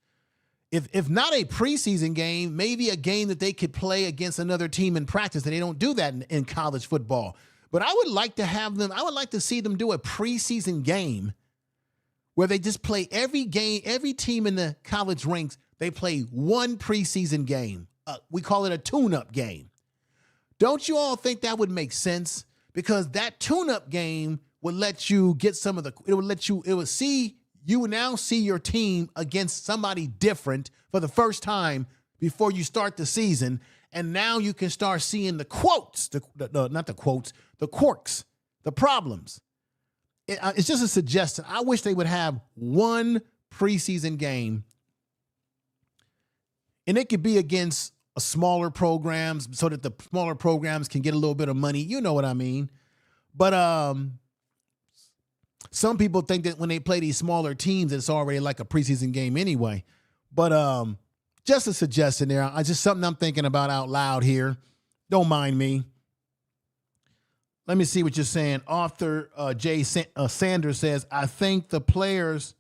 If not a preseason game, maybe a game that they could play against another team in practice, and they don't do that in college football. But I would like to see them do a preseason game where they just play every team in the college ranks, they play one preseason game. We call it a tune-up game. Don't you all think that would make sense? Because that tune-up game would let you get you would now see your team against somebody different for the first time before you start the season. And now you can start seeing the quirks, the problems. It's just a suggestion. I wish they would have one preseason game, and it could be against smaller programs so that the smaller programs can get a little bit of money. You know what I mean? But some people think that when they play these smaller teams, it's already like a preseason game anyway. But just a suggestion there. Just something I'm thinking about out loud here. Don't mind me. Let me see what you're saying. Author Sanders says, I think the players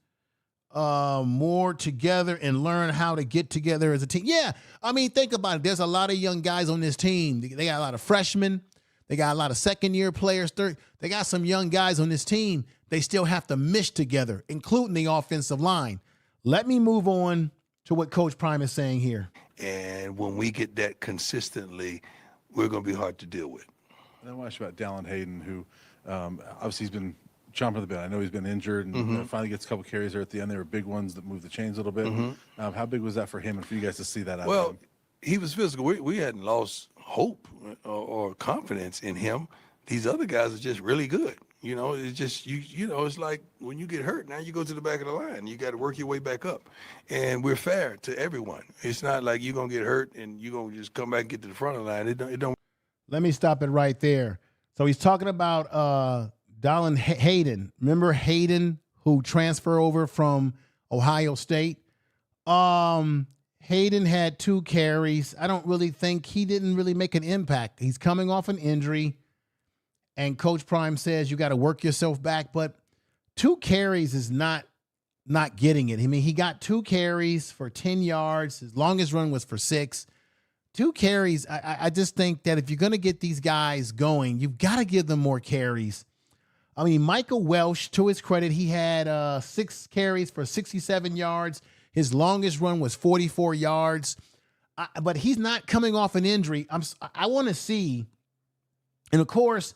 more together and learn how to get together as a team. Yeah, I mean, think about it. There's a lot of young guys on this team. They got a lot of freshmen. They got a lot of second-year players. They got some young guys on this team. They still have to mesh together, including the offensive line. Let me move on to what Coach Prime is saying here. And when we get that consistently, we're going to be hard to deal with. I want to ask you about Dallin Hayden, who obviously he's been chomping at the bit. I know he's been injured and finally gets a couple carries there at the end. They were big ones that moved the chains a little bit. How big was that for him and for you guys to see that out of him? He was physical. We hadn't lost hope or confidence in him. These other guys are just really good. You know, it's just, it's like when you get hurt, now you go to the back of the line. You got to work your way back up. And we're fair to everyone. It's not like you're going to get hurt and you're going to just come back and get to the front of the line. It don't. Let me stop it right there. So he's talking about Dallin Hayden. Remember Hayden, who transferred over from Ohio State? Hayden had 2 carries. I don't really think he didn't really make an impact. He's coming off an injury. And Coach Prime says you got to work yourself back. But 2 carries is not getting it. I mean, he got 2 carries for 10 yards. His longest run was for 6. 2 carries. I just think that if you're going to get these guys going, you've got to give them more carries. I mean, Michael Welsh, to his credit, he had 6 carries for 67 yards. His longest run was 44 yards. But he's not coming off an injury. I want to see, and of course,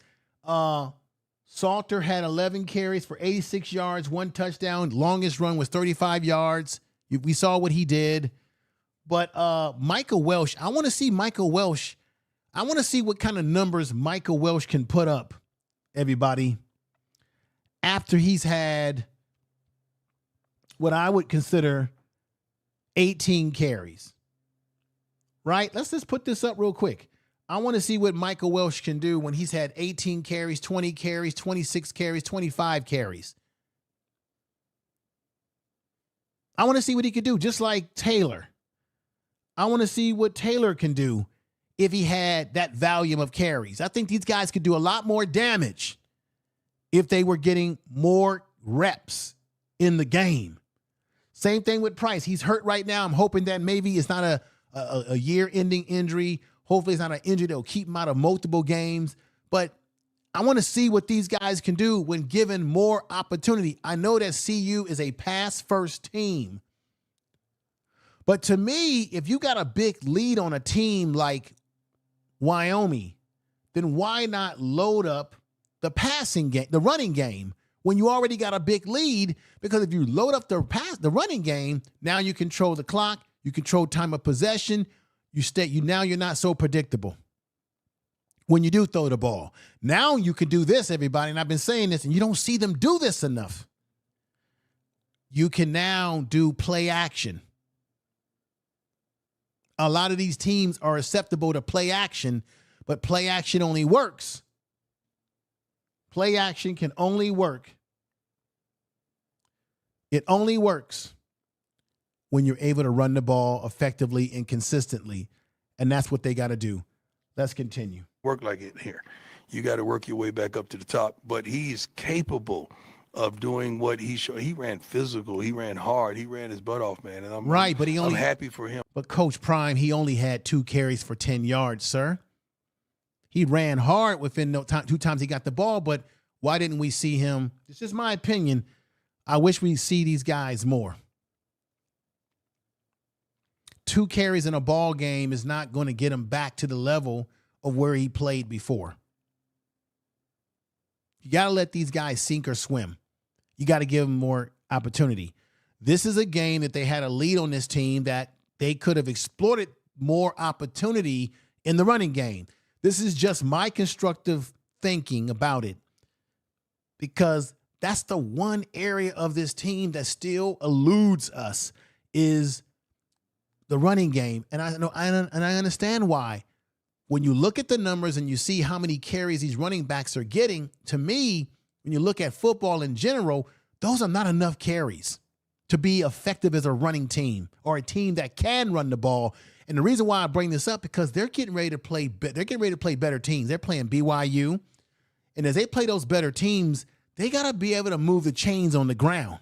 Salter had 11 carries for 86 yards, 1 touchdown. Longest run was 35 yards. We saw what he did. But Michael Welsh, I want to see Michael Welsh. I want to see what kind of numbers Michael Welsh can put up, everybody, after he's had what I would consider 18 carries. Right? Let's just put this up real quick. I want to see what Michael Welsh can do when he's had 18 carries, 20 carries, 26 carries, 25 carries. I want to see what he could do, just like Taylor. I want to see what Taylor can do if he had that volume of carries. I think these guys could do a lot more damage if they were getting more reps in the game. Same thing with Price. He's hurt right now. I'm hoping that maybe it's not a year-ending injury. Hopefully it's not an injury that will keep him out of multiple games. But I want to see what these guys can do when given more opportunity. I know that CU is a pass-first team. But to me, if you got a big lead on a team like Wyoming, then why not load up the passing game, the running game, when you already got a big lead? Because if you load up the running game, now you control the clock, you control time of possession, now you're not so predictable when you do throw the ball. Now you can do this, everybody, and I've been saying this, and you don't see them do this enough. You can now do play action. A lot of these teams are acceptable to play action, but play action only works. Play action can only work. It only works when you're able to run the ball effectively and consistently, and that's what they got to do. Let's continue. Work like it here. You got to work your way back up to the top, but he's capable of doing what he showed. He ran physical. He ran hard. He ran his butt off, man. And I'm happy for him. But Coach Prime, he only had 2 carries for 10 yards, sir. He ran hard within no time. 2 times he got the ball, but why didn't we see him? It's just my opinion. I wish we see these guys more. 2 carries in a ball game is not going to get him back to the level of where he played before. You got to let these guys sink or swim. You got to give them more opportunity. This is a game that they had a lead on this team that they could have exploited more opportunity in the running game. This is just my constructive thinking about it, because that's the one area of this team that still eludes us, is the running game, and I understand why. When you look at the numbers and you see how many carries these running backs are getting, to me, when you look at football in general, those are not enough carries to be effective as a running team or a team that can run the ball. And the reason why I bring this up, because they're getting ready to play better teams. They're playing BYU. And as they play those better teams, they got to be able to move the chains on the ground.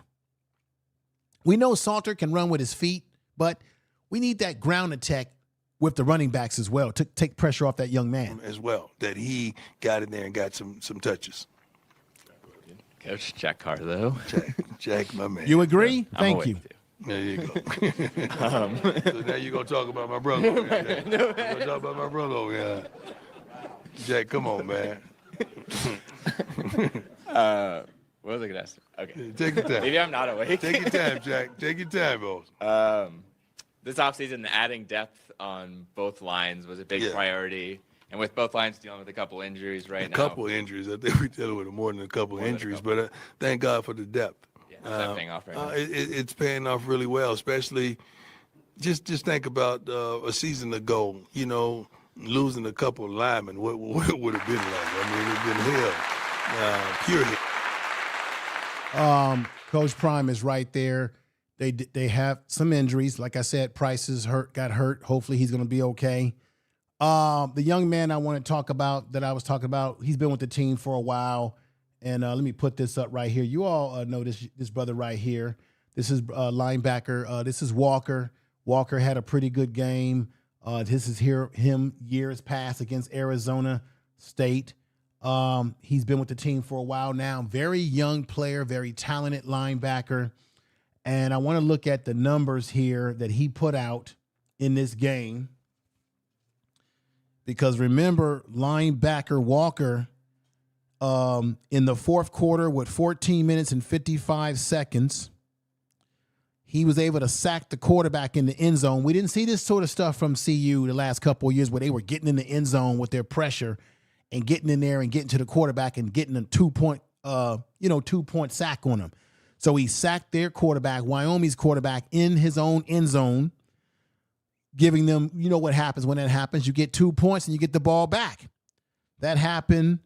We know Salter can run with his feet, but we need that ground attack with the running backs as well to take pressure off that young man. As well, that he got in there and got some touches. Coach Jack Carr, though. Jack, my man. You agree? Thank you. There you go. So now you're going to talk about my brother. You're going to talk about my brother over here. Jack, come on, man. What was I going to ask? Okay. Take your time. Maybe I'm not awake. Take your time, Jack. Take your time, boss. This offseason, adding depth on both lines was a big priority. And with both lines dealing with a couple injuries right now. A couple injuries. I think we're dealing with more than a couple injuries, but thank God for the depth. Yeah, is that paying off right now? It's paying off really well, especially just think about a season ago, losing a couple of linemen. What would have been like? I mean, it'd been hell. Pure hell. Coach Prime is right there. They have some injuries. Like I said, Price got hurt. Hopefully he's going to be okay. The young man I want to talk about that I was talking about, he's been with the team for a while. And let me put this up right here. You all know this brother right here. This is linebacker. This is Walker. Walker had a pretty good game. This is him years past against Arizona State. He's been with the team for a while now. Very young player, very talented linebacker. And I want to look at the numbers here that he put out in this game. Because remember, linebacker Walker, in the fourth quarter with 14 minutes and 55 seconds, he was able to sack the quarterback in the end zone. We didn't see this sort of stuff from CU the last couple of years where they were getting in the end zone with their pressure and getting in there and getting to the quarterback and getting a 2-point sack on him. So he sacked their quarterback, Wyoming's quarterback, in his own end zone, giving them, you know what happens when that happens. You get 2 points and you get the ball back. That happened.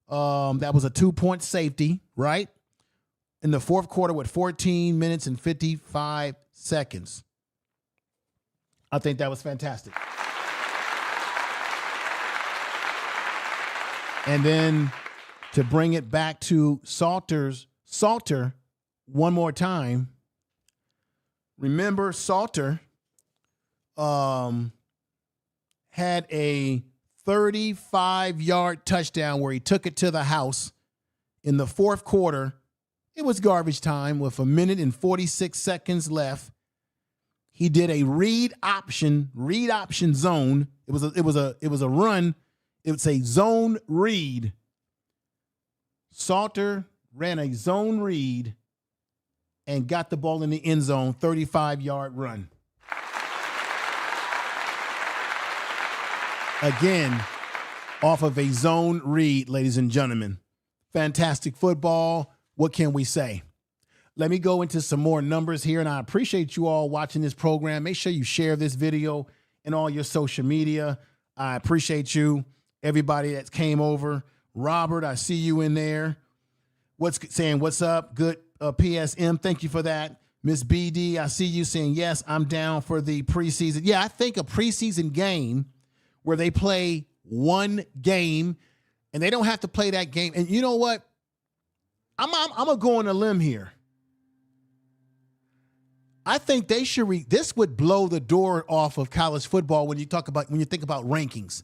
That was a 2-point safety, right? In the fourth quarter with 14 minutes and 55 seconds. I think that was fantastic. And then to bring it back to Salter one more time. Remember, Salter had a 35-yard touchdown where he took it to the house in the fourth quarter. It was garbage time with 1 minute and 46 seconds left. He did a read option zone. It was a run. It was a zone read. Salter ran a zone read and got the ball in the end zone, 35-yard run. Again, off of a zone read, ladies and gentlemen. Fantastic football. What can we say? Let me go into some more numbers here, and I appreciate you all watching this program. Make sure you share this video in all your social media. I appreciate you, everybody that came over. Robert, I see you in there. What's up? Good PSM. Thank you for that. Miss BD, I see you saying, yes, I'm down for the preseason. Yeah, I think a preseason game where they play one game and they don't have to play that game. And you know what? I'm going to go on a limb here. I think they should this would blow the door off of college football when you think about rankings.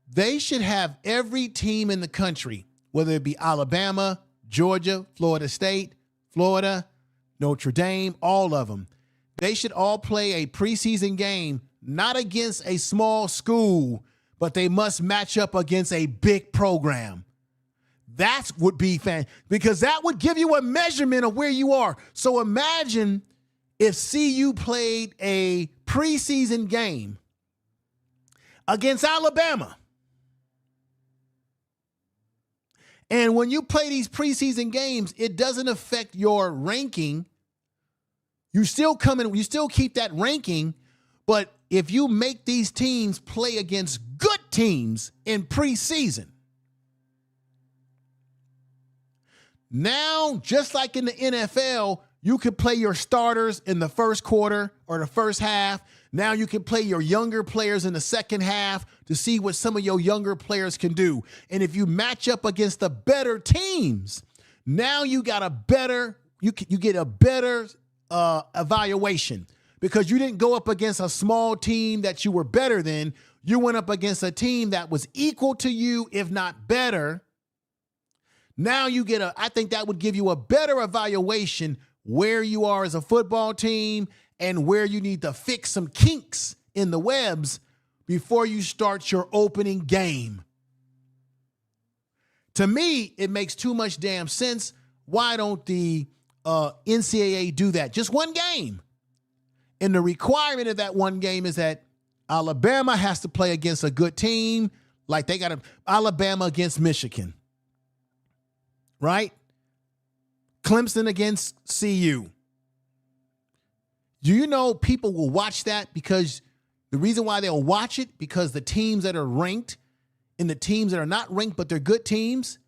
They should have every team in the country, whether it be Alabama, Georgia, Florida State, Florida, Notre Dame, all of them. They should all play a preseason game, not against a small school, but they must match up against a big program. That would be because that would give you a measurement of where you are. So imagine if CU played a preseason game against Alabama. And when you play these preseason games, it doesn't affect your ranking. You still keep that ranking, But if you make these teams play against good teams in preseason, now, just like in the NFL, you could play your starters in the first quarter or the first half. Now you can play your younger players in the second half to see what some of your younger players can do. And if you match up against the better teams, now you got a better, you get a better evaluation, because you didn't go up against a small team that you were better than. You went up against a team that was equal to you, if not better. Now you get I think that would give you a better evaluation where you are as a football team and where you need to fix some kinks in the webs before you start your opening game. To me, it makes too much damn sense. Why don't the NCAA do that? Just one game. And the requirement of that one game is that Alabama has to play against a good team, like they got Alabama against Michigan. Right? Clemson against CU. Do you know people will watch that? Because the reason why they'll watch it, because the teams that are ranked and the teams that are not ranked but they're good teams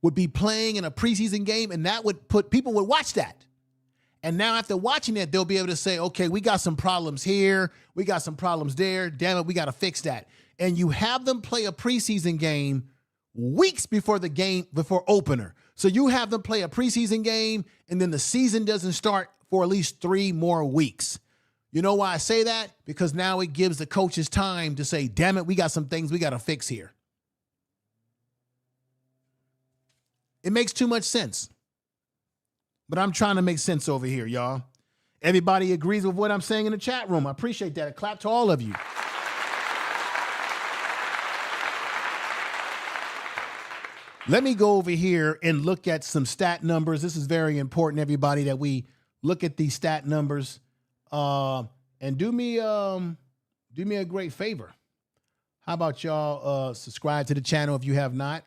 would be playing in a preseason game, and that would put people would watch that. And now after watching that, they'll be able to say, okay, we got some problems here, we got some problems there, damn it, we got to fix that. And you have them play a preseason game weeks before the game, before opener. So you have them play a preseason game, and then the season doesn't start for at least 3 more weeks. You know why I say that? Because now it gives the coaches time to say, damn it, we got some things we got to fix here. It makes too much sense. But I'm trying to make sense over here, y'all. Everybody agrees with what I'm saying in the chat room. I appreciate that. A clap to all of you. Let me go over here and look at some stat numbers. This is very important, everybody, that we look at these stat numbers. And do me a great favor. How about y'all subscribe to the channel if you have not,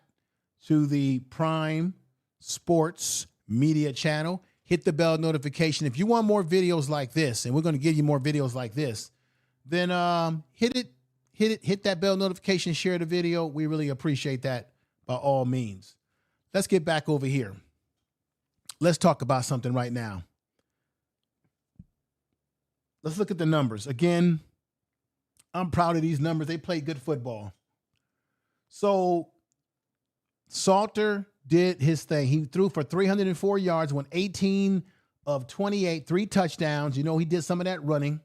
to the Prime Sports Media channel. Hit the bell notification. If you want more videos like this, and we're going to give you more videos like this, then hit that bell notification, share the video. We really appreciate that. By all means. Let's get back over here. Let's talk about something right now. Let's look at the numbers. Again, I'm proud of these numbers. They play good football. So Salter did his thing. He threw for 304 yards, went 18 of 28, 3 touchdowns. You know, he did some of that running.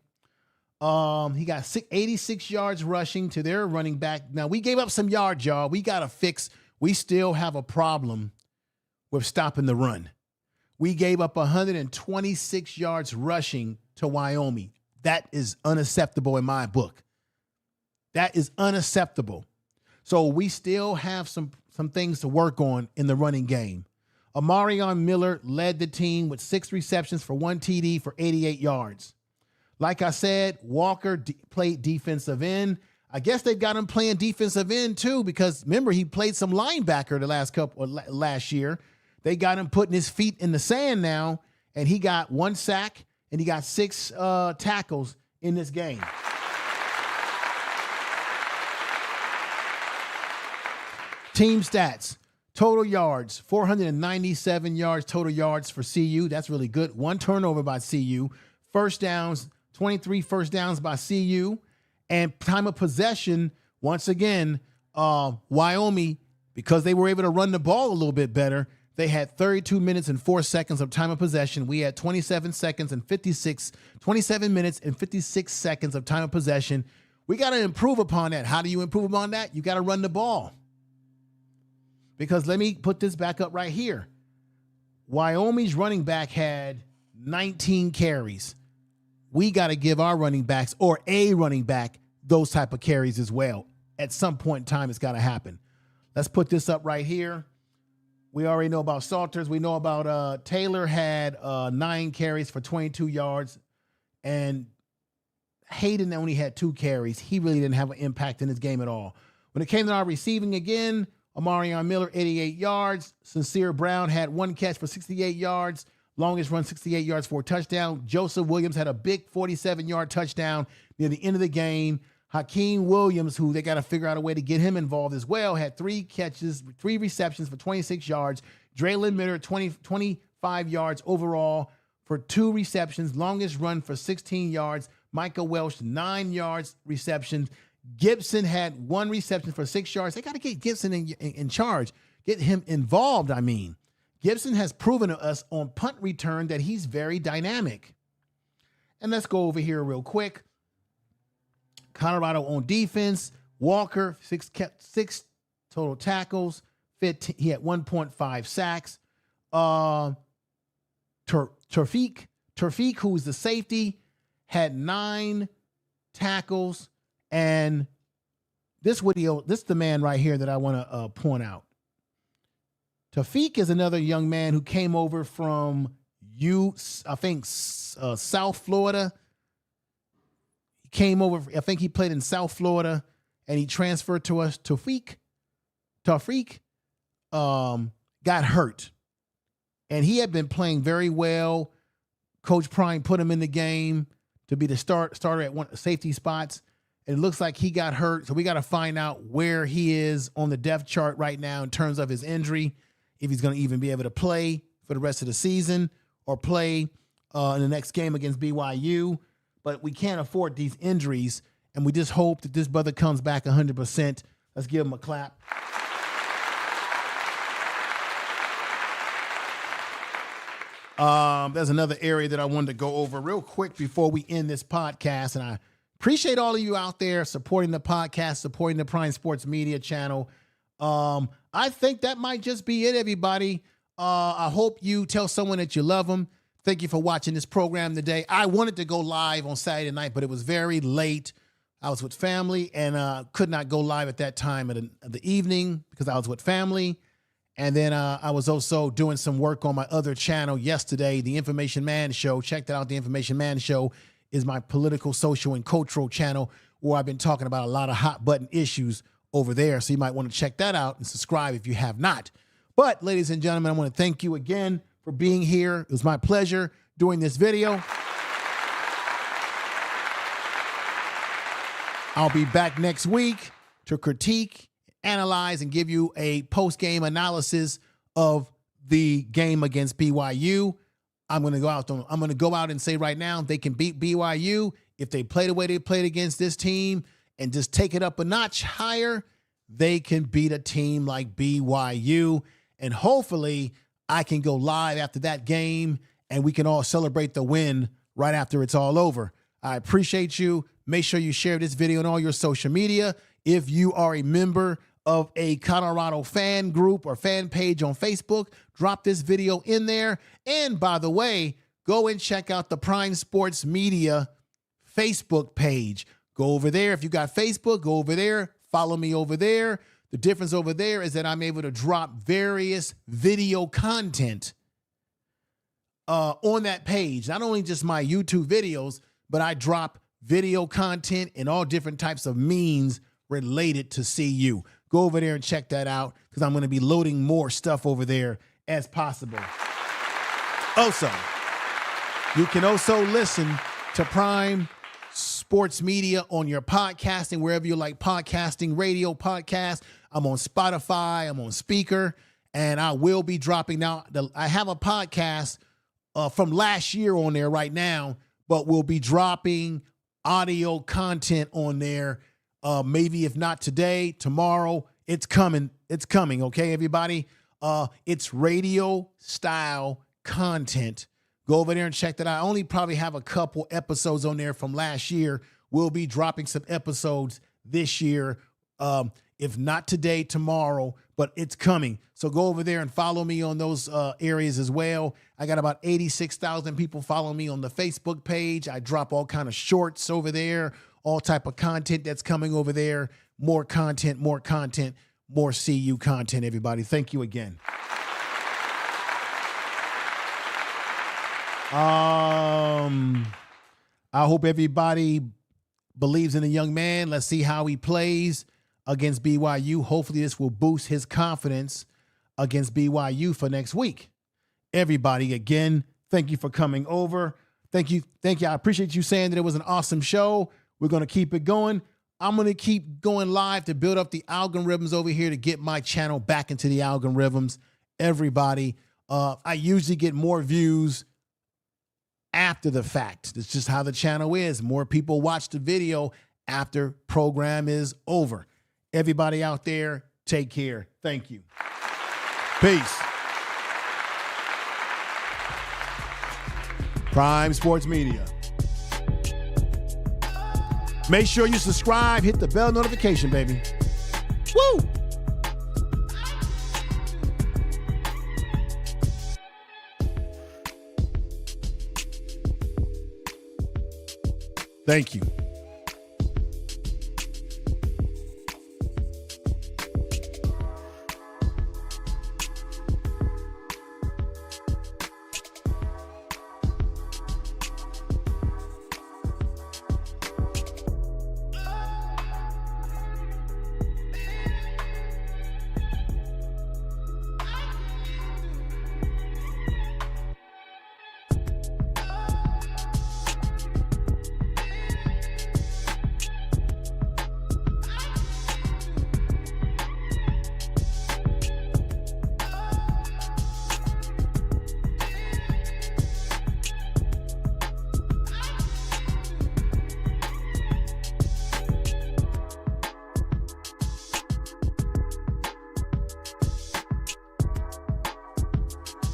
He got 86 yards rushing to their running back. Now, we gave up some yards, y'all. We got to fix. We still have a problem with stopping the run. We gave up 126 yards rushing to Wyoming. That is unacceptable in my book. That is unacceptable. So we still have some things to work on in the running game. Amarion Miller led the team with 6 receptions for 1 TD for 88 yards. Like I said, Walker played defensive end. I guess they've got him playing defensive end too, because remember, he played some linebacker last year. They got him putting his feet in the sand now, and he got 1 sack and he got 6 tackles in this game. Team stats: total yards, 497 yards, total yards for CU. That's really good. 1 turnover by CU. First downs, 23 first downs by CU. And time of possession, once again, Wyoming, because they were able to run the ball a little bit better, they had 32 minutes and 4 seconds of time of possession. We had 27 minutes and 56 seconds of time of possession. We got to improve upon that. How do you improve upon that? You got to run the ball. Because let me put this back up right here. Wyoming's running back had 19 carries. We got to give our running backs, or a running back, those type of carries as well. At some point in time, it's got to happen. Let's put this up right here. We already know about Salters. We know about Taylor had 9 carries for 22 yards. And Hayden only had 2 carries. He really didn't have an impact in his game at all. When it came to our receiving again, Amarion Miller, 88 yards. Sincere Brown had 1 catch for 68 yards. longest run 68 yards for a touchdown. Joseph Williams had a big 47-yard touchdown near the end of the game. Hakeem Williams, who they got to figure out a way to get him involved as well, had 3 catches, 3 receptions for 26 yards. Draylon Mitter, 25 yards overall for 2 receptions. Longest run for 16 yards. Micah Welch, 9 yards receptions. Gibson had 1 reception for 6 yards. They got to get Gibson in charge, get him involved, I mean. Gibson has proven to us on punt return that he's very dynamic. And let's go over here real quick. Colorado on defense. Walker, 6 total tackles. He had 1.5 sacks. Turfik, who's the safety, had 9 tackles. And this is the man right here that I want to point out. Tafik is another young man who came over from South Florida. He came over, I think he played in South Florida, and he transferred to us. Tafik got hurt, and he had been playing very well. Coach Prime put him in the game to be the starter at one safety spots. It looks like he got hurt, so we got to find out where he is on the depth chart right now in terms of his injury, if he's going to even be able to play for the rest of the season or play in the next game against BYU. But we can't afford these injuries, and we just hope that this brother comes back 100%. Let's give him a clap. There's another area that I wanted to go over real quick before we end this podcast, and I appreciate all of you out there supporting the podcast, supporting the Prime Sports Media channel. I think that might just be it, everybody. I hope you tell someone that you love them. Thank you for watching this program today. I wanted to go live on Saturday night, but it was very late. I was with family and could not go live at that time of the evening because I was with family. And then I was also doing some work on my other channel yesterday, The Information Man Show. Check that out. The Information Man Show is my political, social, and cultural channel where I've been talking about a lot of hot button issues over there. So you might want to check that out and subscribe if you have not. But ladies and gentlemen, I want to thank you again for being here. It was my pleasure doing this video. I'll be back next week to critique, analyze, and give you a post-game analysis of the game against BYU. I'm going to go out and say right now, they can beat BYU if they play the way they played against this team and just take it up a notch higher. They can beat a team like BYU, and hopefully I can go live after that game and we can all celebrate the win right after it's all over. I appreciate you. Make sure you share this video on all your social media. If you are a member of a Colorado fan group or fan page on Facebook, drop this video in there. And by the way, go and check out the Prime Sports Media Facebook page. Go over there. If you got Facebook, go over there. Follow me over there. The difference over there is that I'm able to drop various video content on that page. Not only just my YouTube videos, but I drop video content and all different types of means related to CU. Go over there and check that out because I'm going to be loading more stuff over there as possible. Also, you can also listen to Prime Sports Media on your podcasting, wherever you like podcasting, radio, podcast. I'm on Spotify, I'm on Speaker, and I will be dropping now. I have a podcast from last year on there right now, but we'll be dropping audio content on there. Maybe if not today, tomorrow. It's coming. It's coming. Okay, everybody. It's radio style content. Go over there and check that out. I only probably have a couple episodes on there from last year. We'll be dropping some episodes this year. If not today, tomorrow, but it's coming. So go over there and follow me on those areas as well. I got about 86,000 people following me on the Facebook page. I drop all kind of shorts over there, all type of content that's coming over there. More content, more CU content, everybody. Thank you again. I hope everybody believes in the young man. Let's see how he plays against BYU. Hopefully this will boost his confidence against BYU for next week. Everybody, again, Thank you for coming over. Thank you. I appreciate you saying that it was an awesome show. We're going to keep it going. I'm going to keep going live to build up the algorithms over here to get my channel back into the algorithms. Everybody, I usually get more views after the fact. It's just how the channel is. More people watch the video after program is over. Everybody out there, take care. Thank you. Peace. Prime Sports Media. Make sure you subscribe, hit the bell notification, baby. Woo! Thank you.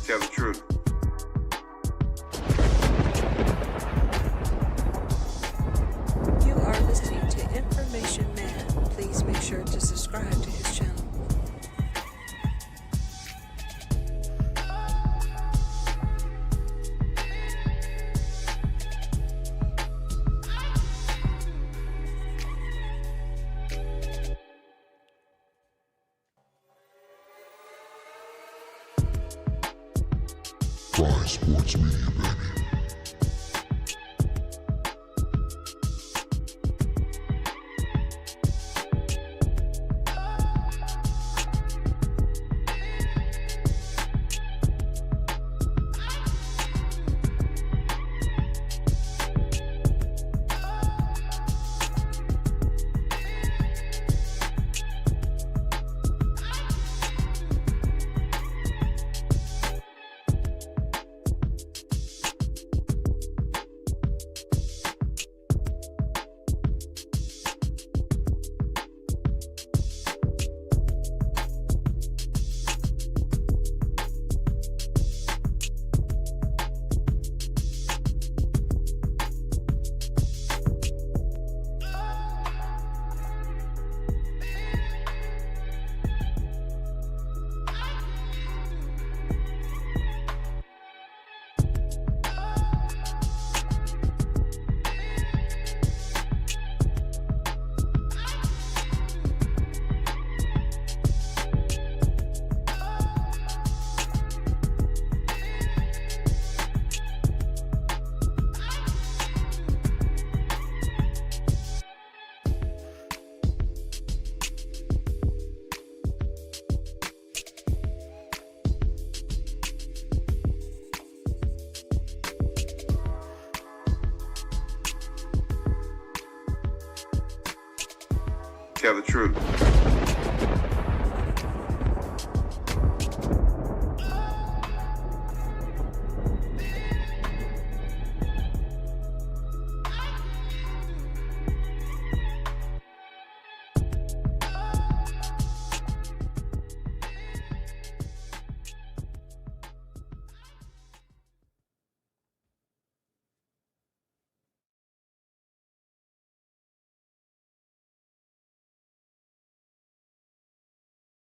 Tell the truth. You are listening to Information Man. Please make sure to subscribe to his channel. Prime Sports Media, baby. Tell the truth.